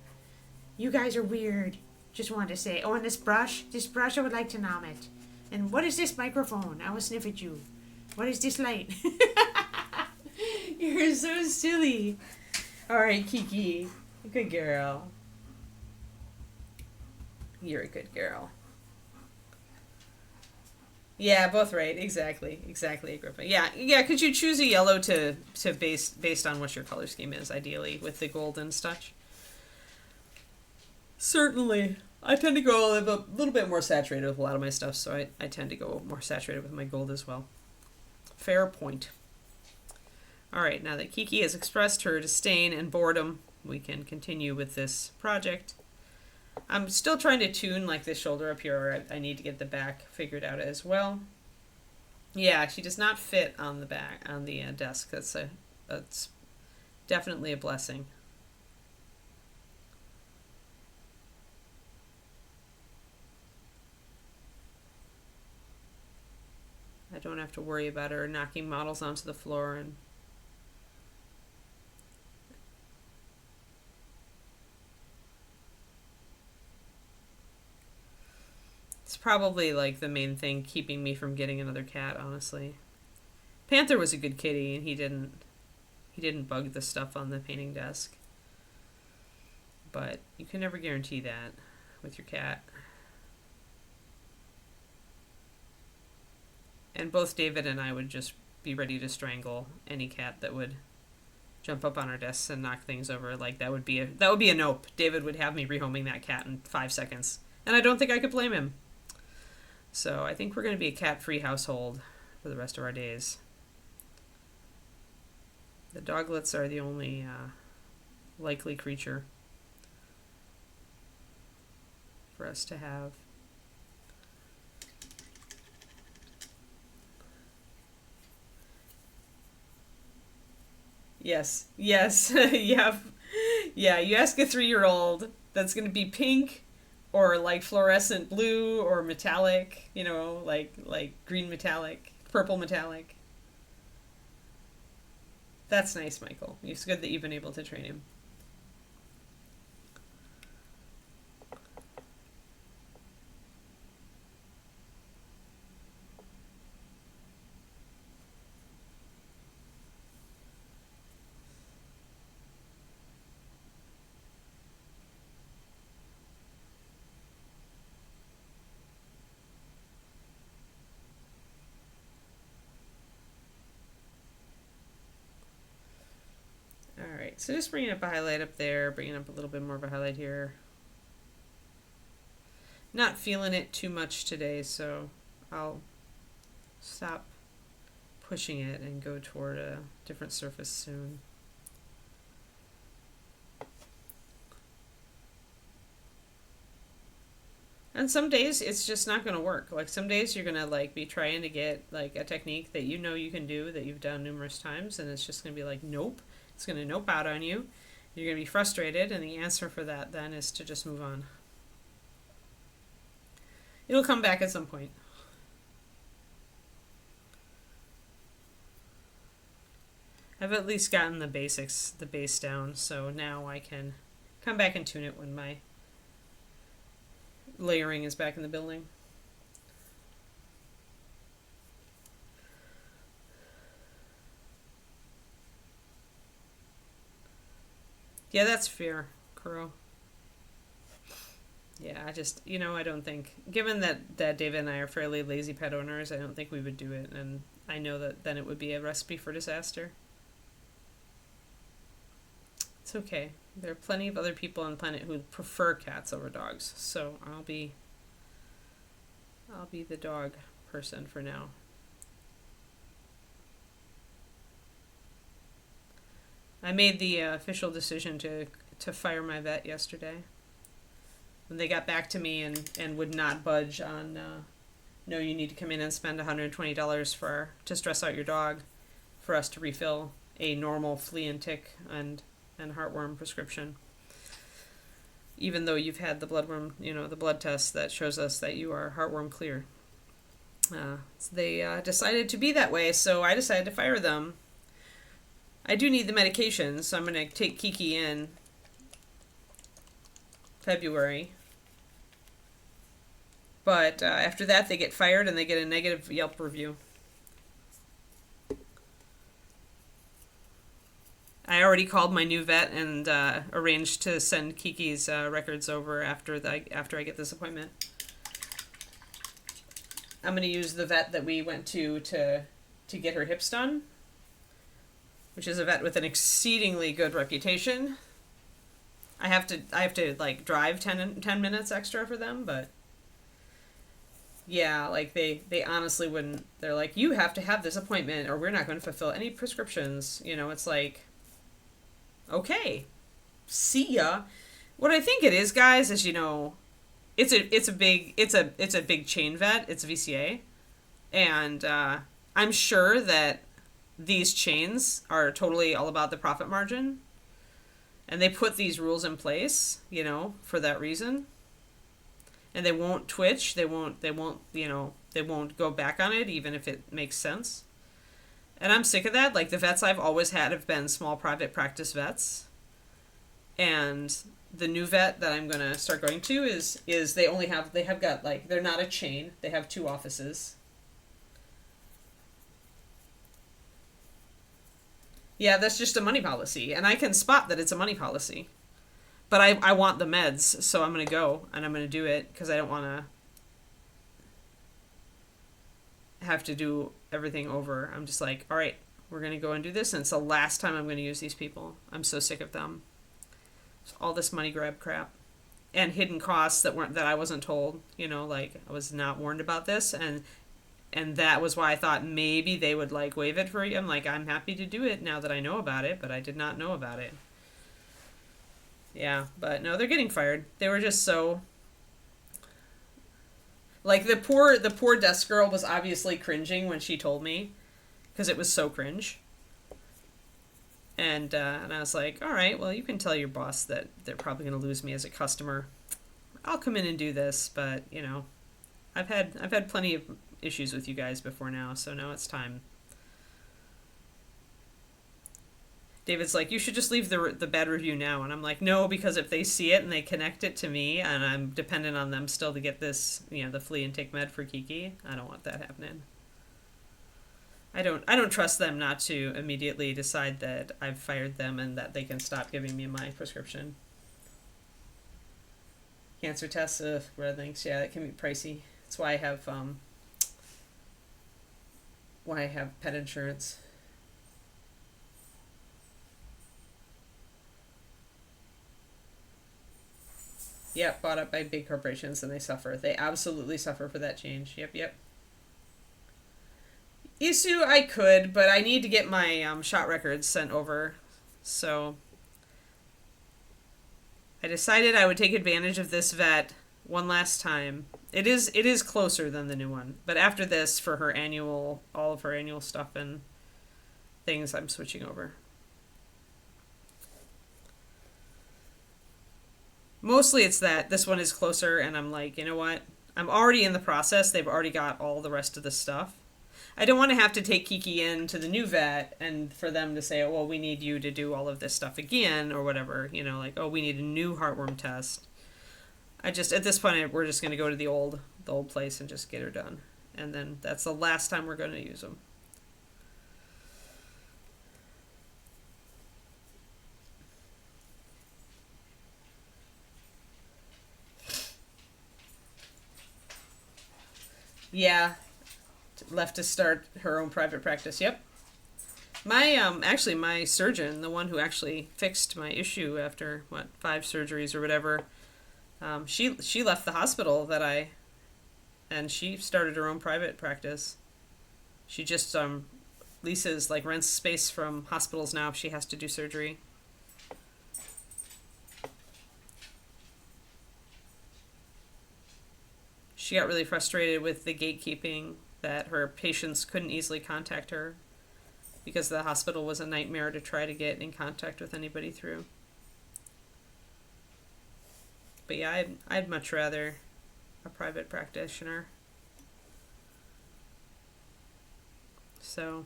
You guys are weird. Just wanted to say. Oh, and this brush? This brush, I would like to nom it. And what is this microphone? I will sniff at you. What is this light? You're so silly. Alright, Kiki. Good girl. You're a good girl. Yeah, both right. Exactly, Agrippa. Yeah, Could you choose a yellow to based on what your color scheme is, ideally, with the golden touch? Certainly. I tend to go a little bit more saturated with a lot of my stuff, so I tend to go more saturated with my gold as well. Fair point. Alright, now that Kiki has expressed her disdain and boredom, we can continue with this project. I'm still trying to tune like this shoulder up here. I need to get the back figured out as well. Yeah, she does not fit on the back on the desk. That's definitely a blessing. I don't have to worry about her knocking models onto the floor and it's probably like the main thing keeping me from getting another cat, honestly. Panther was a good kitty and he didn't bug the stuff on the painting desk. But you can never guarantee that with your cat. And both David and I would just be ready to strangle any cat that would jump up on our desks and knock things over. Like that would be a nope. David would have me rehoming that cat in 5 seconds. And I don't think I could blame him. So I think we're going to be a cat-free household for the rest of our days. The doglets are the only likely creature for us to have. Yes, yeah, yeah. You ask a 3-year-old, that's going to be pink, or like fluorescent blue, or metallic. Like green metallic, purple metallic. That's nice, Michael. It's good that you've been able to train him. Alright, so just bringing up a highlight up there, bringing up a little bit more of a highlight here. Not feeling it too much today, so I'll stop pushing it and go toward a different surface soon. And some days it's just not going to work. Like some days you're going to like be trying to get like a technique that you know you can do that you've done numerous times, and it's just going to be like nope. It's going to nope out on you. You're going to be frustrated, and the answer for that then is to just move on. It'll come back at some point. I've at least gotten the basics, the base down, so now I can come back and tune it when my layering is back in the building. Yeah, that's fair, Kuro. Yeah, I don't think, given that David and I are fairly lazy pet owners, I don't think we would do it, and I know that then it would be a recipe for disaster. It's okay. There are plenty of other people on the planet who prefer cats over dogs, so I'll be the dog person for now. I made the official decision to fire my vet yesterday. When they got back to me and would not budge on, no, you need to come in and spend $120 to stress out your dog for us to refill a normal flea and tick and heartworm prescription. even though you've had the bloodworm, the blood test that shows us that you are heartworm clear. They decided to be that way, so I decided to fire them. I do need the medication, so I'm going to take Kiki in February. But after that, they get fired and they get a negative Yelp review. I already called my new vet and arranged to send Kiki's records over after I get this appointment. I'm going to use the vet that we went to get her hips done, which is a vet with an exceedingly good reputation. I have to like drive 10 minutes extra for them, but yeah, like they honestly wouldn't. They're like, you have to have this appointment or we're not going to fulfill any prescriptions. It's like, okay, see ya. What I think it is, guys, is it's a big chain vet. It's VCA, and I'm sure that these chains are totally all about the profit margin, and they put these rules in place, for that reason. And they won't twitch. They won't go back on it, even if it makes sense. And I'm sick of that. Like, the vets I've always had have been small private practice vets. And the new vet that I'm going to start going to is they have got, like, they're not a chain. They have 2 offices. Yeah, that's just a money policy. And I can spot that it's a money policy. But I want the meds, so I'm going to go and I'm going to do it because I don't want to have to do everything over. I'm just like, all right, we're going to go and do this. And it's the last time I'm going to use these people. I'm so sick of them. It's all this money grab crap and hidden costs that I wasn't told, like I was not warned about this. And that was why I thought maybe they would like waive it for you. I'm like, I'm happy to do it now that I know about it, but I did not know about it. Yeah, but no, they're getting fired. They were just so... Like, the poor desk girl was obviously cringing when she told me, because it was so cringe. And I was like, all right, well, you can tell your boss that they're probably going to lose me as a customer. I'll come in and do this, but, I've had plenty of issues with you guys before now, so now it's time. David's like, you should just leave the bad review now. And I'm like, no, because if they see it and they connect it to me and I'm dependent on them still to get this, the flea and tick med for Kiki, I don't want that happening. I don't trust them not to immediately decide that I've fired them and that they can stop giving me my prescription. Cancer tests, red links, yeah, that can be pricey. That's why I have pet insurance. Yep, bought up by big corporations and they suffer. They absolutely suffer for that change. Yep. Issue I could, but I need to get my shot records sent over. So I decided I would take advantage of this vet one last time. It is closer than the new one. But after this, for all of her annual stuff and things, I'm switching over. Mostly it's that this one is closer and I'm like, you know what? I'm already in the process. They've already got all the rest of the stuff. I don't want to have to take Kiki in to the new vet and for them to say, oh, well, we need you to do all of this stuff again or whatever. Like, oh, we need a new heartworm test. At this point, we're just going to go to the old place and just get her done. And then that's the last time we're going to use them. Yeah, left to start her own private practice. Yep. My surgeon, the one who actually fixed my issue after 5 surgeries or whatever, she left the hospital and she started her own private practice. She just leases, like, rents space from hospitals now if she has to do surgery. She got really frustrated with the gatekeeping, that her patients couldn't easily contact her because the hospital was a nightmare to try to get in contact with anybody through. But yeah, I'd much rather a private practitioner. So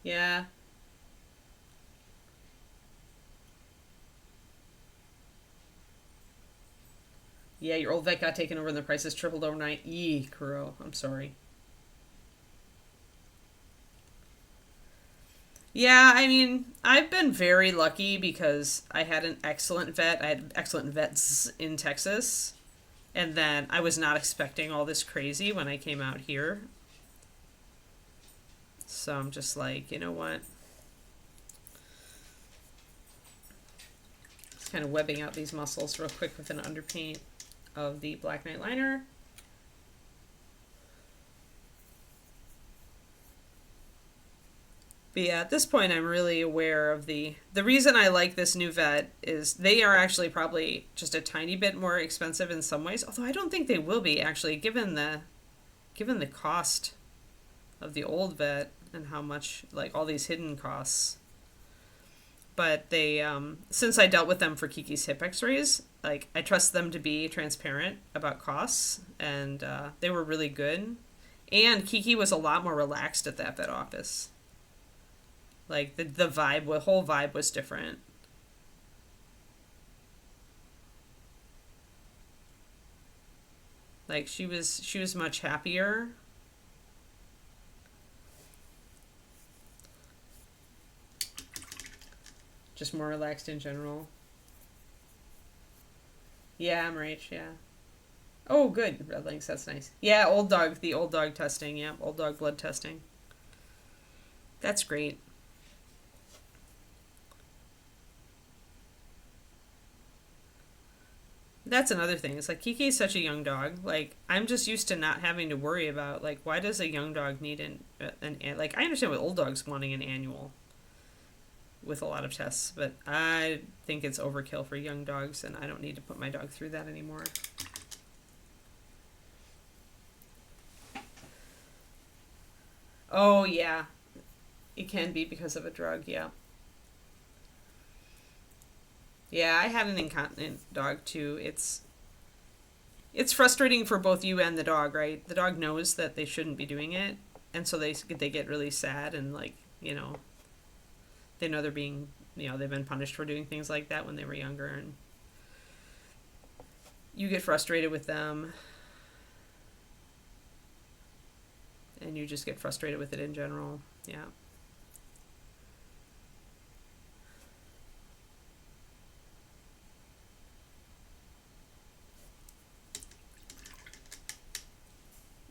yeah. Yeah, your old vet got taken over and the prices tripled overnight. Yee, Kuro. I'm sorry. Yeah, I mean, I've been very lucky because I had an excellent vet. I had excellent vets in Texas. And then I was not expecting all this crazy when I came out here. So I'm just like, you know what? Just kind of webbing out these muscles real quick with an underpaint of the Black Knight liner. But yeah, at this point, I'm really aware of the reason I like this new vet is they are actually probably just a tiny bit more expensive in some ways. Although I don't think they will be actually, given the cost of the old vet and how much like all these hidden costs. But they, since I dealt with them for Kiki's hip X-rays, like I trust them to be transparent about costs, and they were really good. And Kiki was a lot more relaxed at that vet office. Like the vibe, the whole vibe was different. Like she was much happier. Just more relaxed in general. Yeah, I'm right. Yeah. Oh, good. Red links. That's nice. Yeah, old dog. The old dog testing. Yeah, old dog blood testing. That's great. That's another thing. It's like Kiki is such a young dog. Like I'm just used to not having to worry about like why does a young dog need an like I understand with old dogs wanting an annual with a lot of tests, but I think it's overkill for young dogs, and I don't need to put my dog through that anymore. Oh yeah, it can be because of a drug. Yeah, yeah. I had an incontinent dog too. It's frustrating for both you and the dog, right? The dog knows that they shouldn't be doing it, and so they get really sad and like they know they're being they've been punished for doing things like that when they were younger, and you get frustrated with them, and you just get frustrated with it in general. Yeah.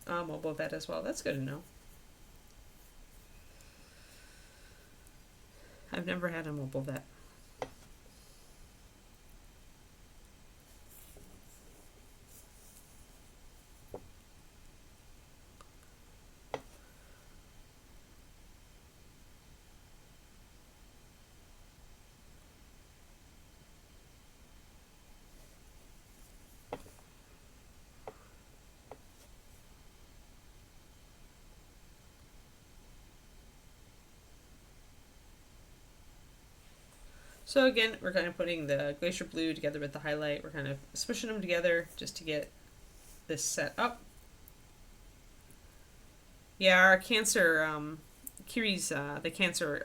Mobile vet as well. That's good to know. I've never had a mobile vet. So again, we're kind of putting the glacier blue together with the highlight. We're kind of smushing them together just to get this set up. Yeah, our cancer, Kiri's, the cancer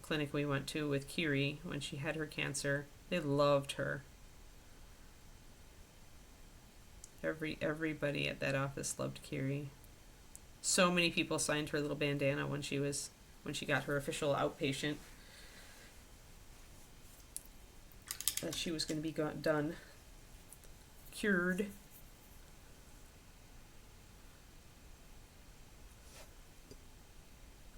clinic we went to with Kiri when she had her cancer, they loved her. Everybody at that office loved Kiri. So many people signed her little bandana when she got her official outpatient that she was going to be done, cured.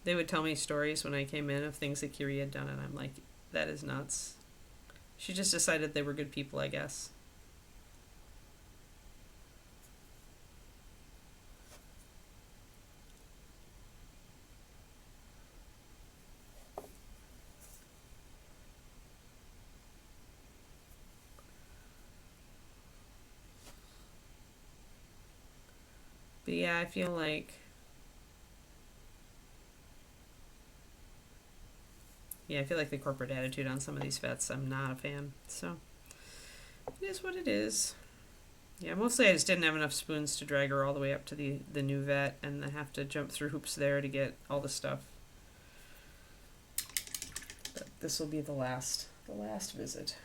They would tell me stories when I came in of things that Kiri had done, and I'm like, that is nuts. She just decided they were good people, I guess. But yeah, I feel like Yeah, I feel like the corporate attitude on some of these vets, I'm not a fan. So, it is what it is. Yeah, mostly I just didn't have enough spoons to drag her all the way up to the new vet and then have to jump through hoops there to get all the stuff. But this will be the last visit.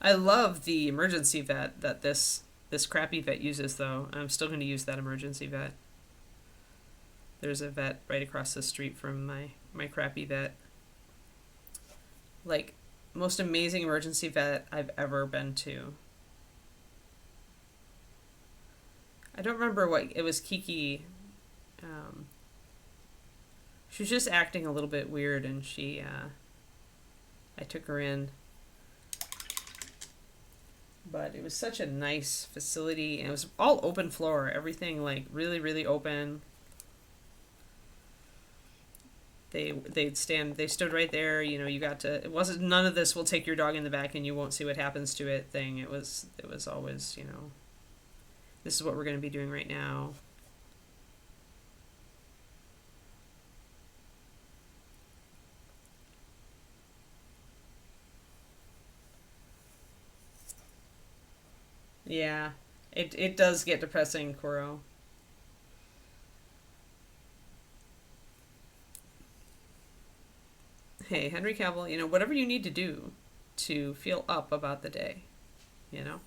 I love the emergency vet that this crappy vet uses, though. I'm still going to use that emergency vet. There's a vet right across the street from my crappy vet. Like, most amazing emergency vet I've ever been to. I don't remember what it was. Kiki. She was just acting a little bit weird, and I took her in. But it was such a nice facility, and it was all open floor. Everything like really, really open. They stood right there. You know, you got to. It wasn't none of this. We'll take your dog in the back, and you won't see what happens to it. Thing. It was always, you know, this is what we're going to be doing right now. Yeah, it does get depressing, Koro. Hey, Henry Cavill, you know, whatever you need to do to feel up about the day, you know?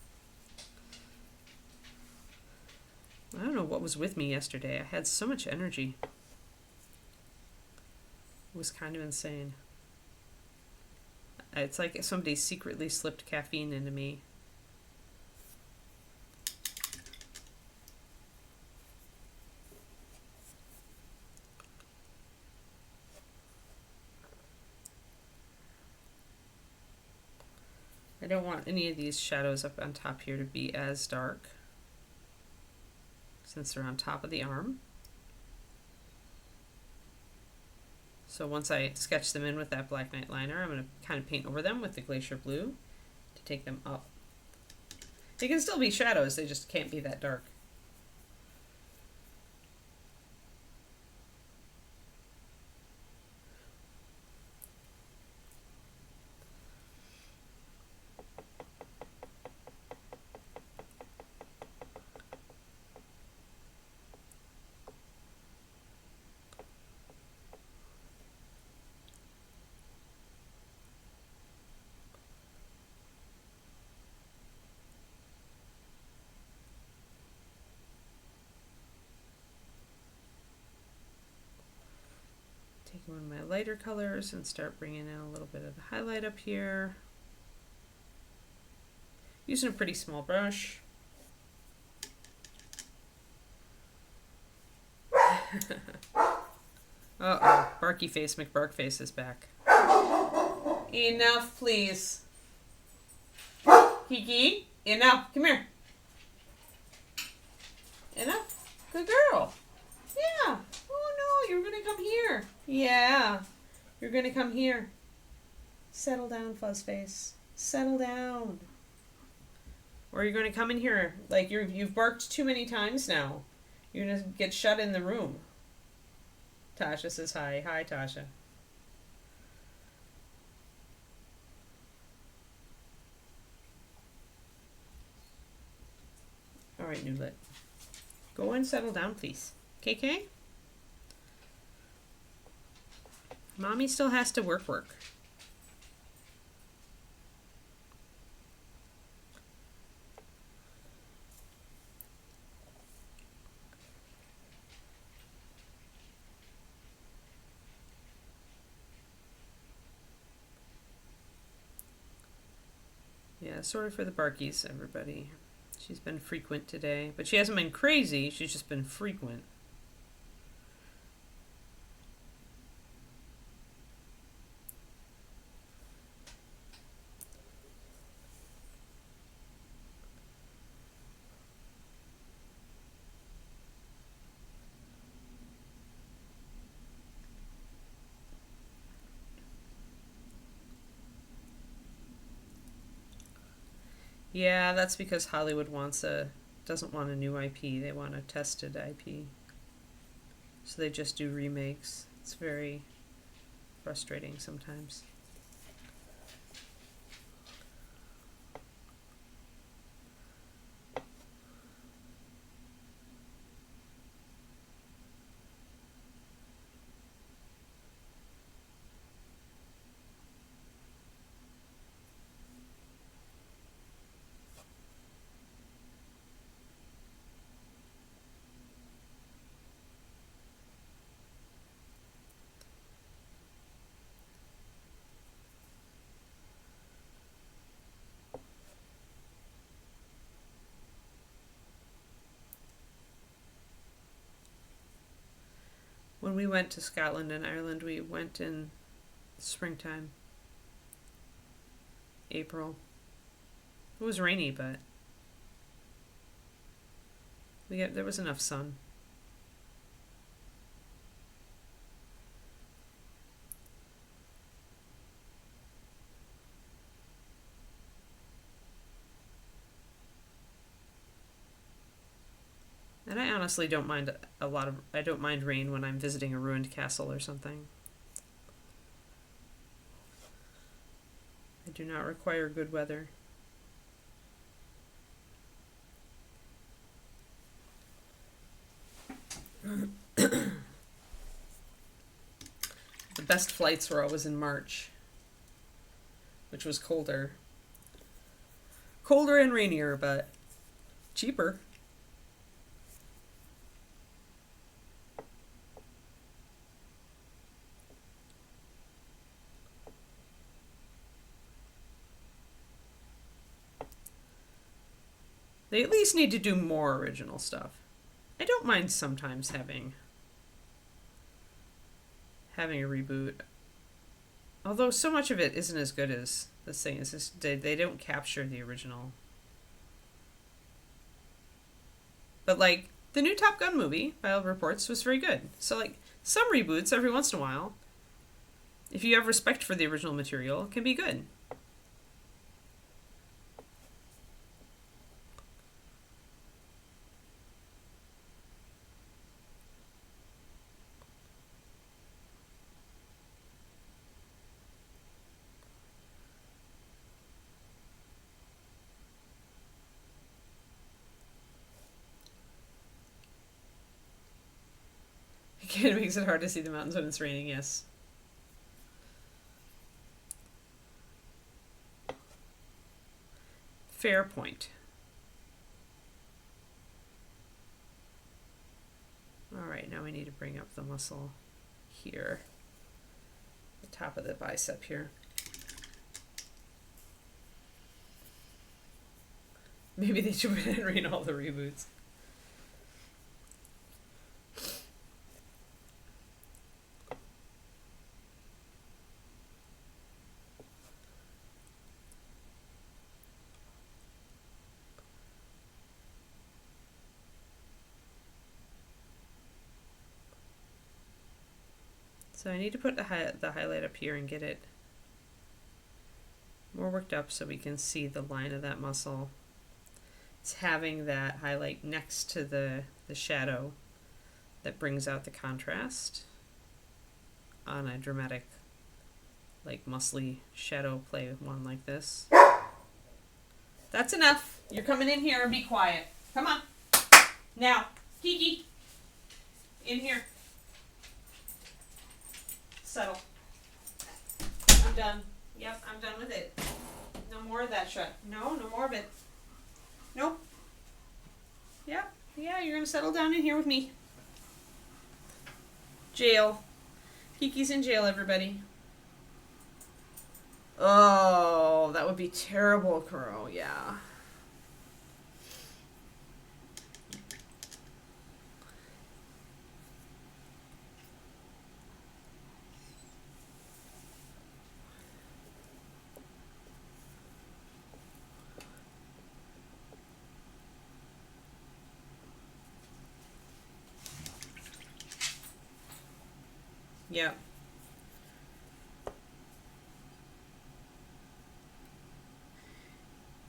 I don't know what was with me yesterday. I had so much energy. It was kind of insane. It's like somebody secretly slipped caffeine into me. I don't want any of these shadows up on top here to be as dark, since they're on top of the arm. So once I sketch them in with that Black Knight liner, I'm going to kind of paint over them with the Glacier Blue to take them up. They can still be shadows, they just can't be that dark. Take one of my lighter colors and start bringing in a little bit of the highlight up here. Using a pretty small brush. Uh-oh, Barky Face McBarkface is back. Enough, please. Kiki, enough. Come here. Enough. Good girl. Yeah. Oh no, you're gonna come here. Yeah. You're gonna come here. Settle down, Fuzzface. Settle down. Or you're gonna come in here. Like you've barked too many times now. You're gonna get shut in the room. Tasha says hi. Hi, Tasha. All right, Newlet. Go and settle down, please. KK? Mommy still has to work. Yeah, sorry for the Barkies, everybody. She's been frequent today, but she hasn't been crazy. She's just been frequent. Yeah, that's because Hollywood doesn't want a new IP. They want a tested IP. So they just do remakes. It's very frustrating sometimes. When we went to Scotland and Ireland, we went in springtime, April. It was rainy, but there was enough sun. And I honestly don't mind I don't mind rain when I'm visiting a ruined castle or something. I do not require good weather. The best flights were always in March, which was colder. Colder and rainier, but cheaper. They at least need to do more original stuff. I don't mind sometimes having a reboot. Although so much of it isn't as good as this thing. It's just they don't capture the original. But like the new Top Gun movie, by all reports, was very good. So like some reboots every once in a while, if you have respect for the original material, can be good. It makes it hard to see the mountains when it's raining, yes. Fair point. Alright, now we need to bring up the muscle here. The top of the bicep here. Maybe they should read all the reboots. So I need to put the highlight up here and get it more worked up so we can see the line of that muscle. It's having that highlight next to the shadow that brings out the contrast on a dramatic, like muscly shadow play one like this. That's enough. You're coming in here and be quiet. Come on. Now, Kiki. In here. Settle. I'm done. Yep, I'm done with it. No more of that shit. No more of it. Nope. Yep. Yeah, you're gonna settle down in here with me. Jail. Kiki's in jail, everybody. Oh, that would be terrible, Kuro. Yeah. Yep.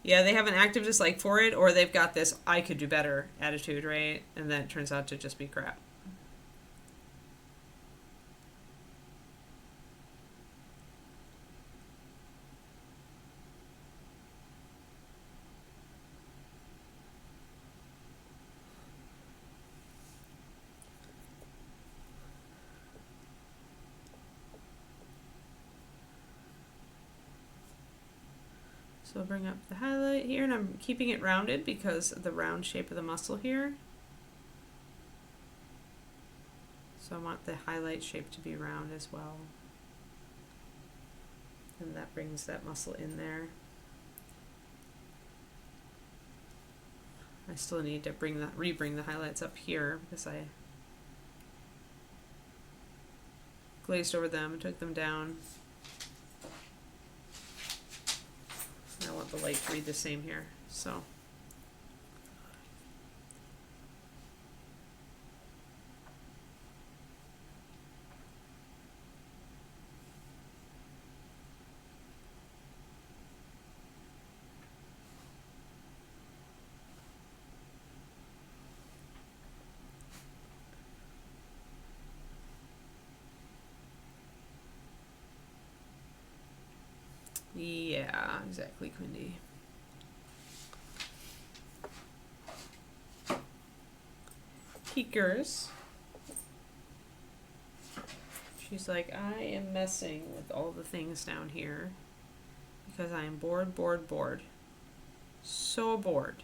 Yeah, they have an active dislike for it, or they've got this I could do better attitude, right? And then it turns out to just be crap. So I'll bring up the highlight here, and I'm keeping it rounded because of the round shape of the muscle here. So I want the highlight shape to be round as well. And that brings that muscle in there. I still need to re-bring the highlights up here because I glazed over them and took them down. I want the light to read the same here, so. Yeah, exactly, Quindy. Peekers. She's like, I am messing with all the things down here because I am bored, bored, bored. So bored.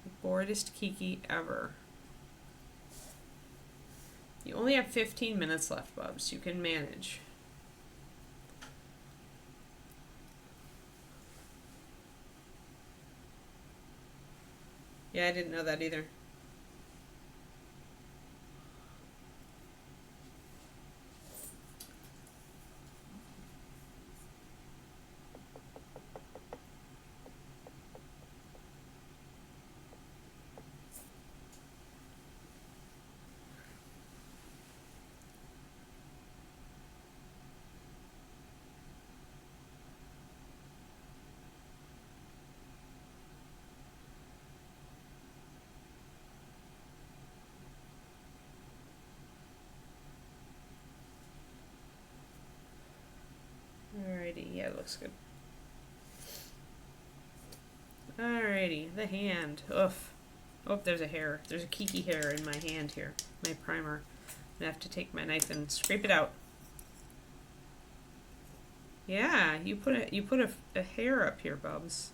The boredest Kiki ever. You only have 15 minutes left, Bubs. You can manage. Yeah, I didn't know that either. Alrighty, yeah, it looks good. Alrighty, the hand. Oof. Oh, there's a hair. There's a Kiki hair in my hand here. My primer. I'm gonna have to take my knife and scrape it out. Yeah, you put a hair up here, Bubs.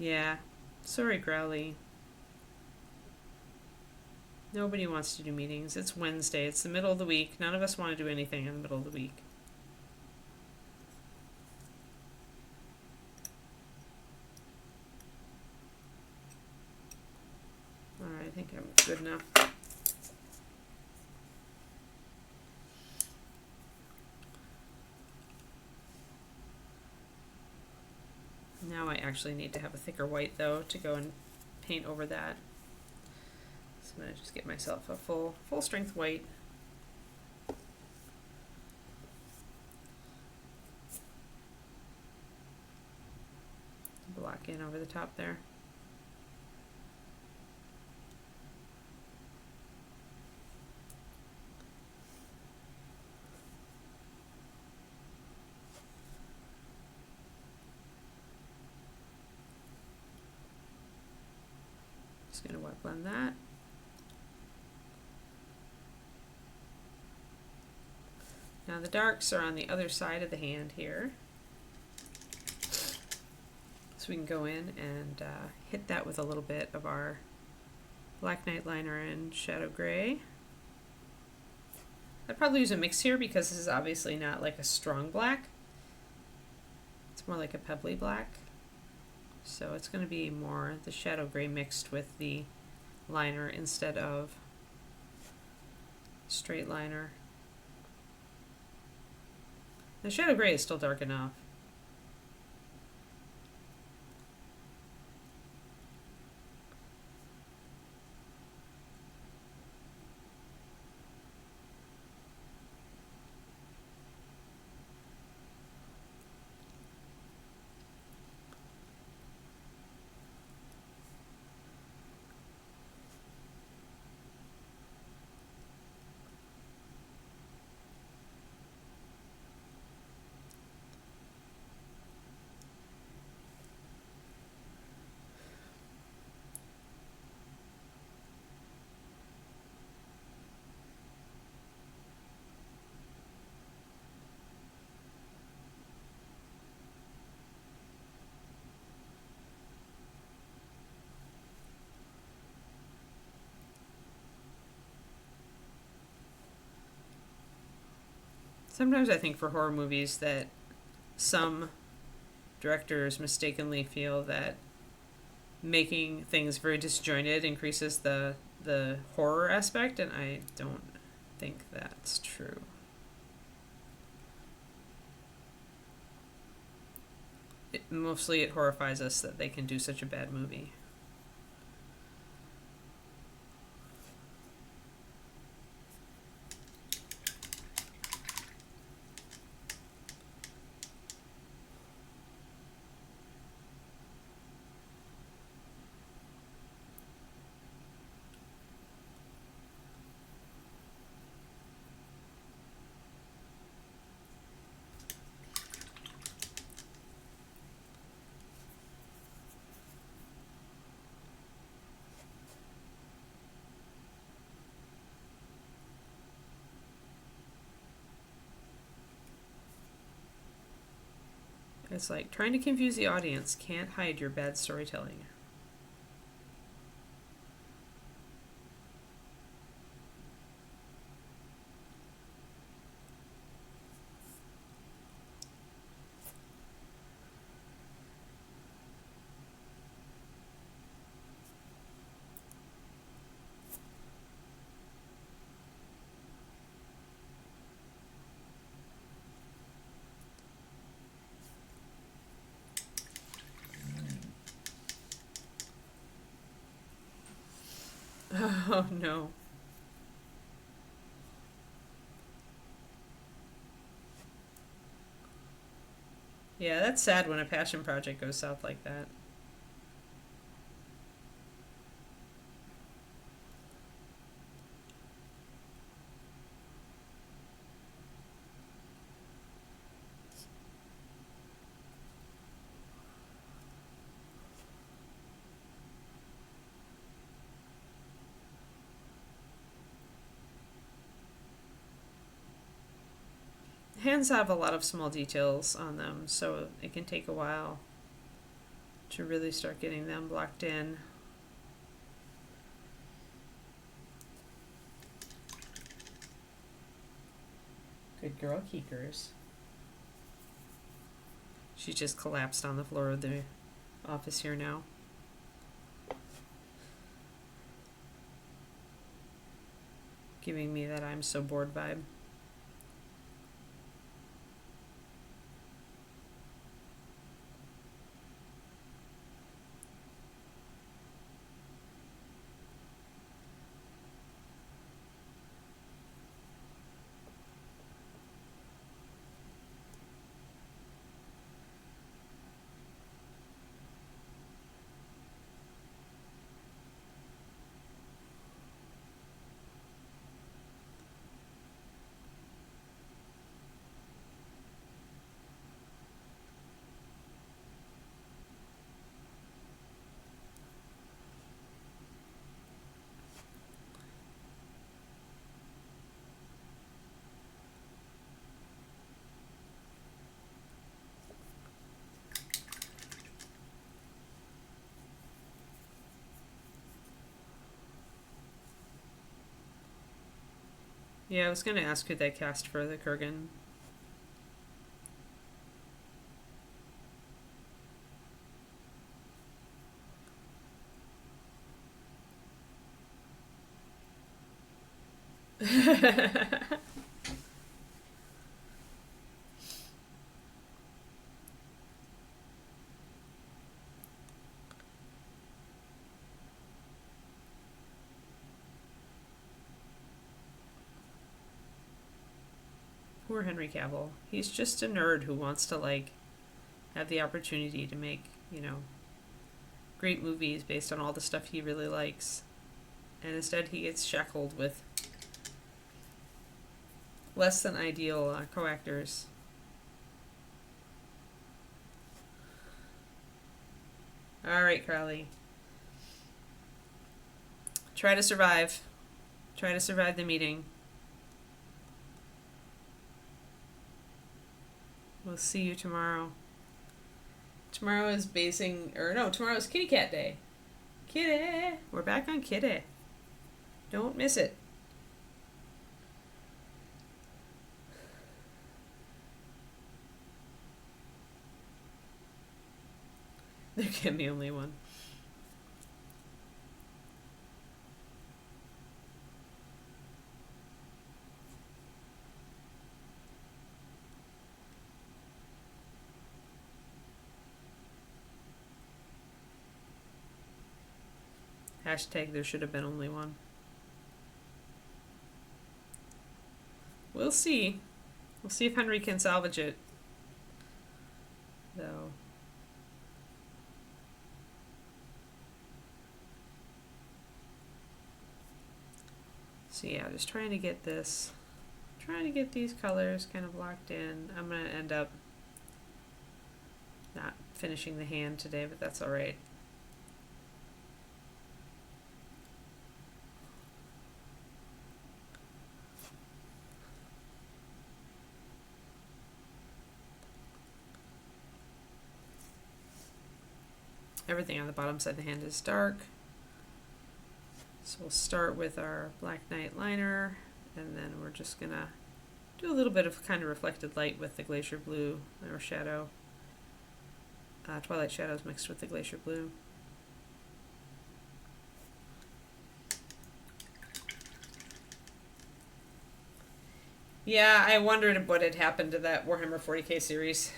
Yeah. Sorry, Growly. Nobody wants to do meetings. It's Wednesday. It's the middle of the week. None of us want to do anything in the middle of the week. Alright, I think I'm good enough. Now I actually need to have a thicker white, though, to go and paint over that. So I'm going to just get myself a full strength white. Block in over the top there. Just going to wet blend that. Now the darks are on the other side of the hand here. So we can go in and hit that with a little bit of our Black Knight liner and Shadow Gray. I'd probably use a mix here because this is obviously not like a strong black. It's more like a pebbly black. So it's going to be more the Shadow Gray mixed with the liner instead of straight liner. The Shadow Gray is still dark enough. Sometimes I think for horror movies that some directors mistakenly feel that making things very disjointed increases the horror aspect, and I don't think that's true. Mostly it horrifies us that they can do such a bad movie. It's like trying to confuse the audience can't hide your bad storytelling. Oh no. Yeah, that's sad when a passion project goes south like that. Hands have a lot of small details on them, so it can take a while to really start getting them locked in. Good girl, Keekers. She just collapsed on the floor of the office here now. Giving me that I'm so bored vibe. Yeah, I was gonna ask who they cast for the Kurgan. Poor Henry Cavill. He's just a nerd who wants to, like, have the opportunity to make, great movies based on all the stuff he really likes. And instead he gets shackled with less than ideal co-actors. Alright, Crowley. Try to survive. Try to survive the meeting. We'll see you tomorrow. Tomorrow is tomorrow is Kitty Cat Day. Kitty! We're back on Kitty. Don't miss it. There can be only one. Hashtag there should have been only one. We'll see. We'll see if Henry can salvage it. Though. So yeah, just trying to get this, trying to get these colors kind of locked in. I'm going to end up not finishing the hand today, but that's all right. Everything on the bottom side of the hand is dark. So we'll start with our Black Knight liner, and then we're just gonna do a little bit of kind of reflected light with the Glacier Blue, or shadow. Twilight shadows mixed with the Glacier Blue. Yeah, I wondered what had happened to that Warhammer 40k series.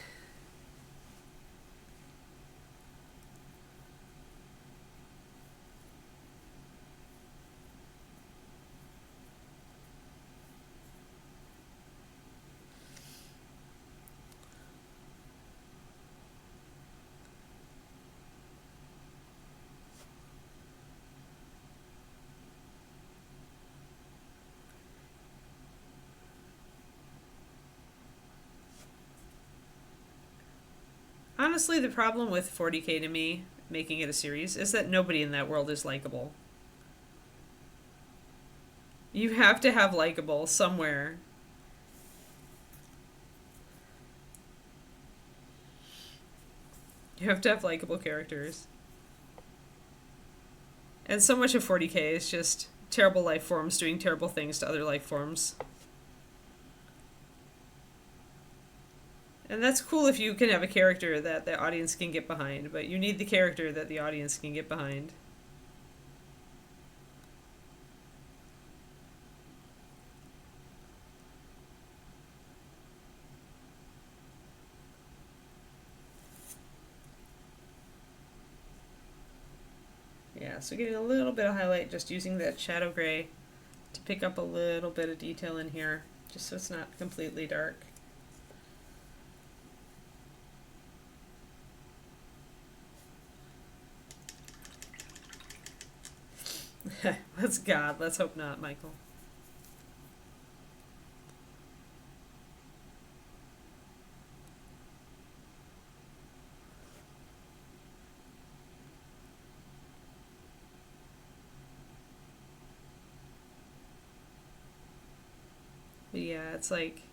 Honestly, the problem with 40k to me, making it a series, is that nobody in that world is likable. You have to have likable somewhere. You have to have likable characters. And so much of 40k is just terrible life forms doing terrible things to other life forms. And that's cool if you can have a character that the audience can get behind, but you need the character that the audience can get behind. Yeah, so getting a little bit of highlight, just using that shadow gray to pick up a little bit of detail in here, just so it's not completely dark. Let's God, let's hope not, Michael. But yeah, it's like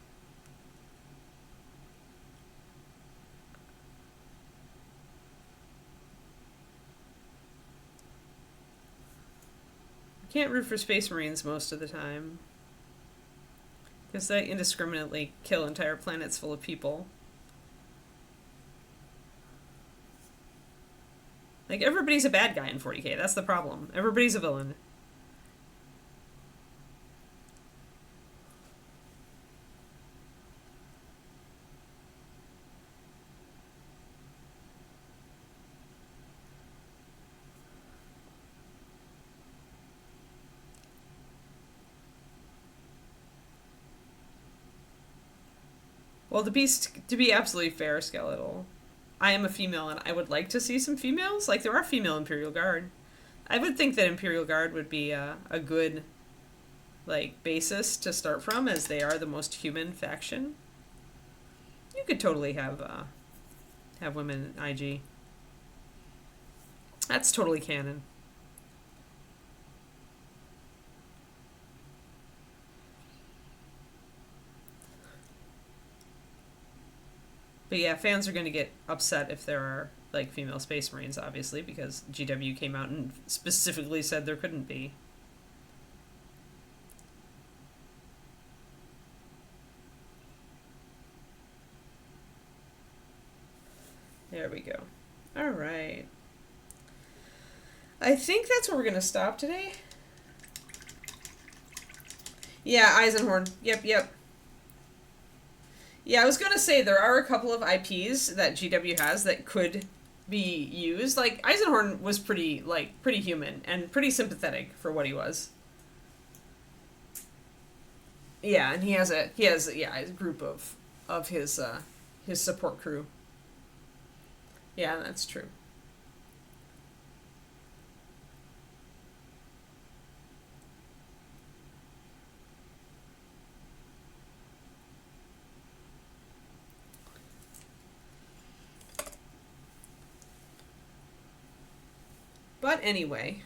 you can't root for Space Marines most of the time, because they indiscriminately kill entire planets full of people. Like, everybody's a bad guy in 40k, that's the problem. Everybody's a villain. Well, to be absolutely fair, Skeletal, I am a female and I would like to see some females. Like, there are female Imperial Guard. I would think that Imperial Guard would be a good, like, basis to start from, as they are the most human faction. You could totally have women in IG. That's totally canon. But yeah, fans are going to get upset if there are, like, female Space Marines, obviously, because GW came out and specifically said there couldn't be. There we go. All right. I think that's where we're going to stop today. Yeah, Eisenhorn. Yep, yep. Yeah, I was going to say there are a couple of IPs that GW has that could be used. Like, Eisenhorn was pretty human and pretty sympathetic for what he was. Yeah, and he has a group of his support crew. Yeah, that's true. But anyway,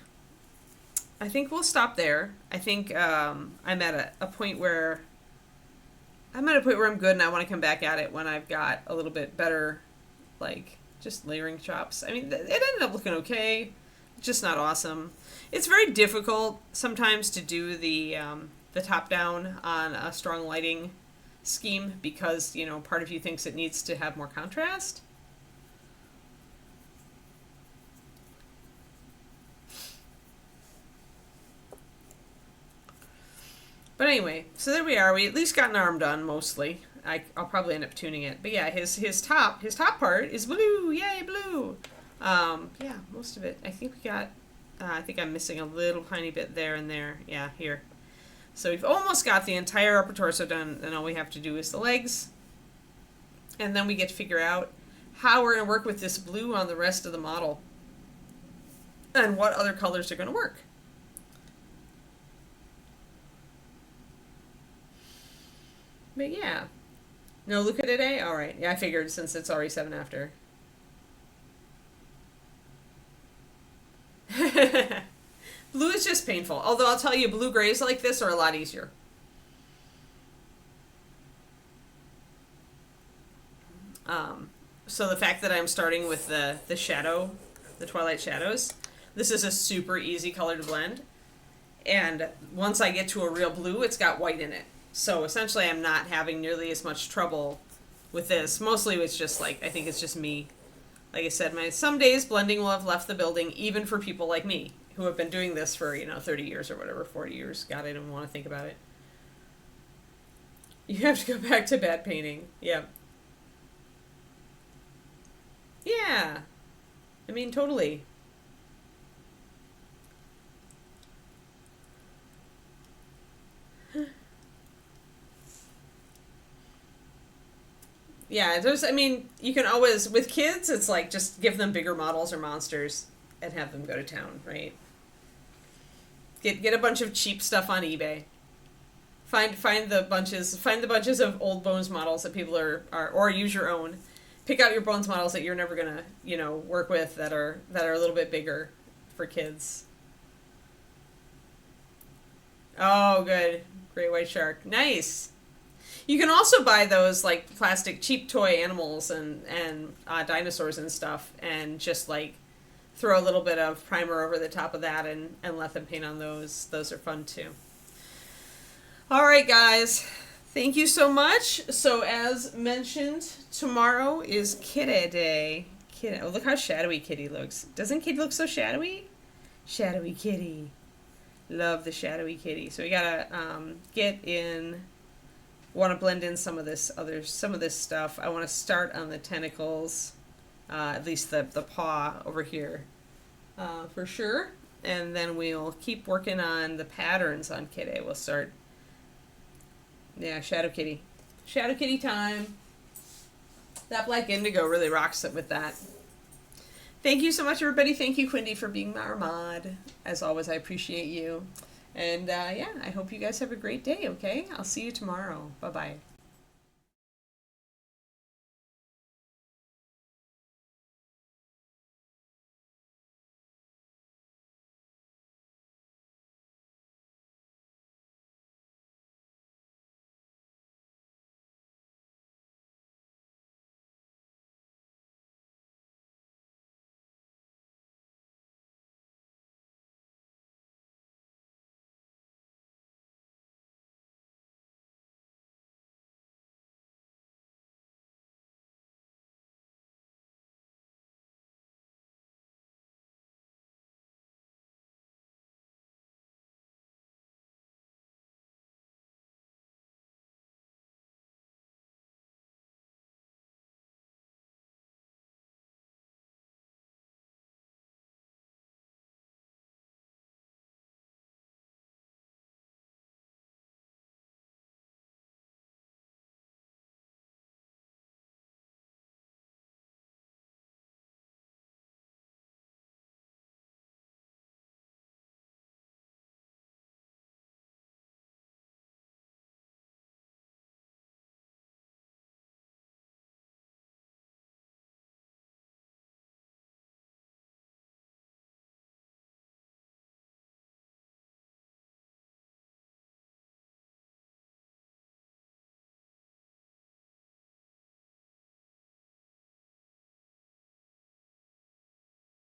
I think we'll stop there. I think I'm at a point where I'm good, and I want to come back at it when I've got a little bit better, like, just layering chops. I mean, it ended up looking okay, just not awesome. It's very difficult sometimes to do the top down on a strong lighting scheme because, you know, part of you thinks it needs to have more contrast. But anyway, so there we are. We at least got an arm done, mostly. I'll probably end up tuning it. But yeah, his top part is blue. Yay, blue! Yeah, most of it. I think we got... I think I'm missing a little tiny bit there and there. Yeah, here. So we've almost got the entire upper torso done, and all we have to do is the legs. And then we get to figure out how we're going to work with this blue on the rest of the model. And what other colors are going to work. But yeah. No Luca today? Alright. Yeah, I figured since it's already 7 after. Blue is just painful. Although I'll tell you, blue grays like this are a lot easier. So the fact that I'm starting with the shadow, the Twilight Shadows, this is a super easy color to blend. And once I get to a real blue, it's got white in it. So essentially I'm not having nearly as much trouble with this. Mostly it's just like, I think it's just me. Like I said, some days blending will have left the building, even for people like me, who have been doing this for, 30 years or whatever, 40 years. God, I don't want to think about it. You have to go back to bad painting. Yeah. Yeah. I mean, totally. Yeah, you can always, with kids, it's like, just give them bigger models or monsters and have them go to town, right? Get a bunch of cheap stuff on eBay. Find the bunches of old Bones models that people are or use your own. Pick out your Bones models that you're never gonna, work with that are a little bit bigger for kids. Oh, good. Great white shark. Nice. You can also buy those, like, plastic cheap toy animals and dinosaurs and stuff, and just, like, throw a little bit of primer over the top of that and let them paint on those. Those are fun, too. All right, guys. Thank you so much. So, as mentioned, tomorrow is Kitty Day. Kitty. Oh, look how shadowy Kitty looks. Doesn't Kitty look so shadowy? Shadowy Kitty. Love the shadowy Kitty. So we gotta get in... Want to blend in some of this stuff. I want to start on the tentacles, at least the paw over here, for sure. And then we'll keep working on the patterns on Kitty. We'll start, Shadow Kitty. Shadow Kitty time. That black indigo really rocks it with that. Thank you so much, everybody. Thank you, Quindy, for being our mod. As always, I appreciate you. And, I hope you guys have a great day, okay? I'll see you tomorrow. Bye-bye.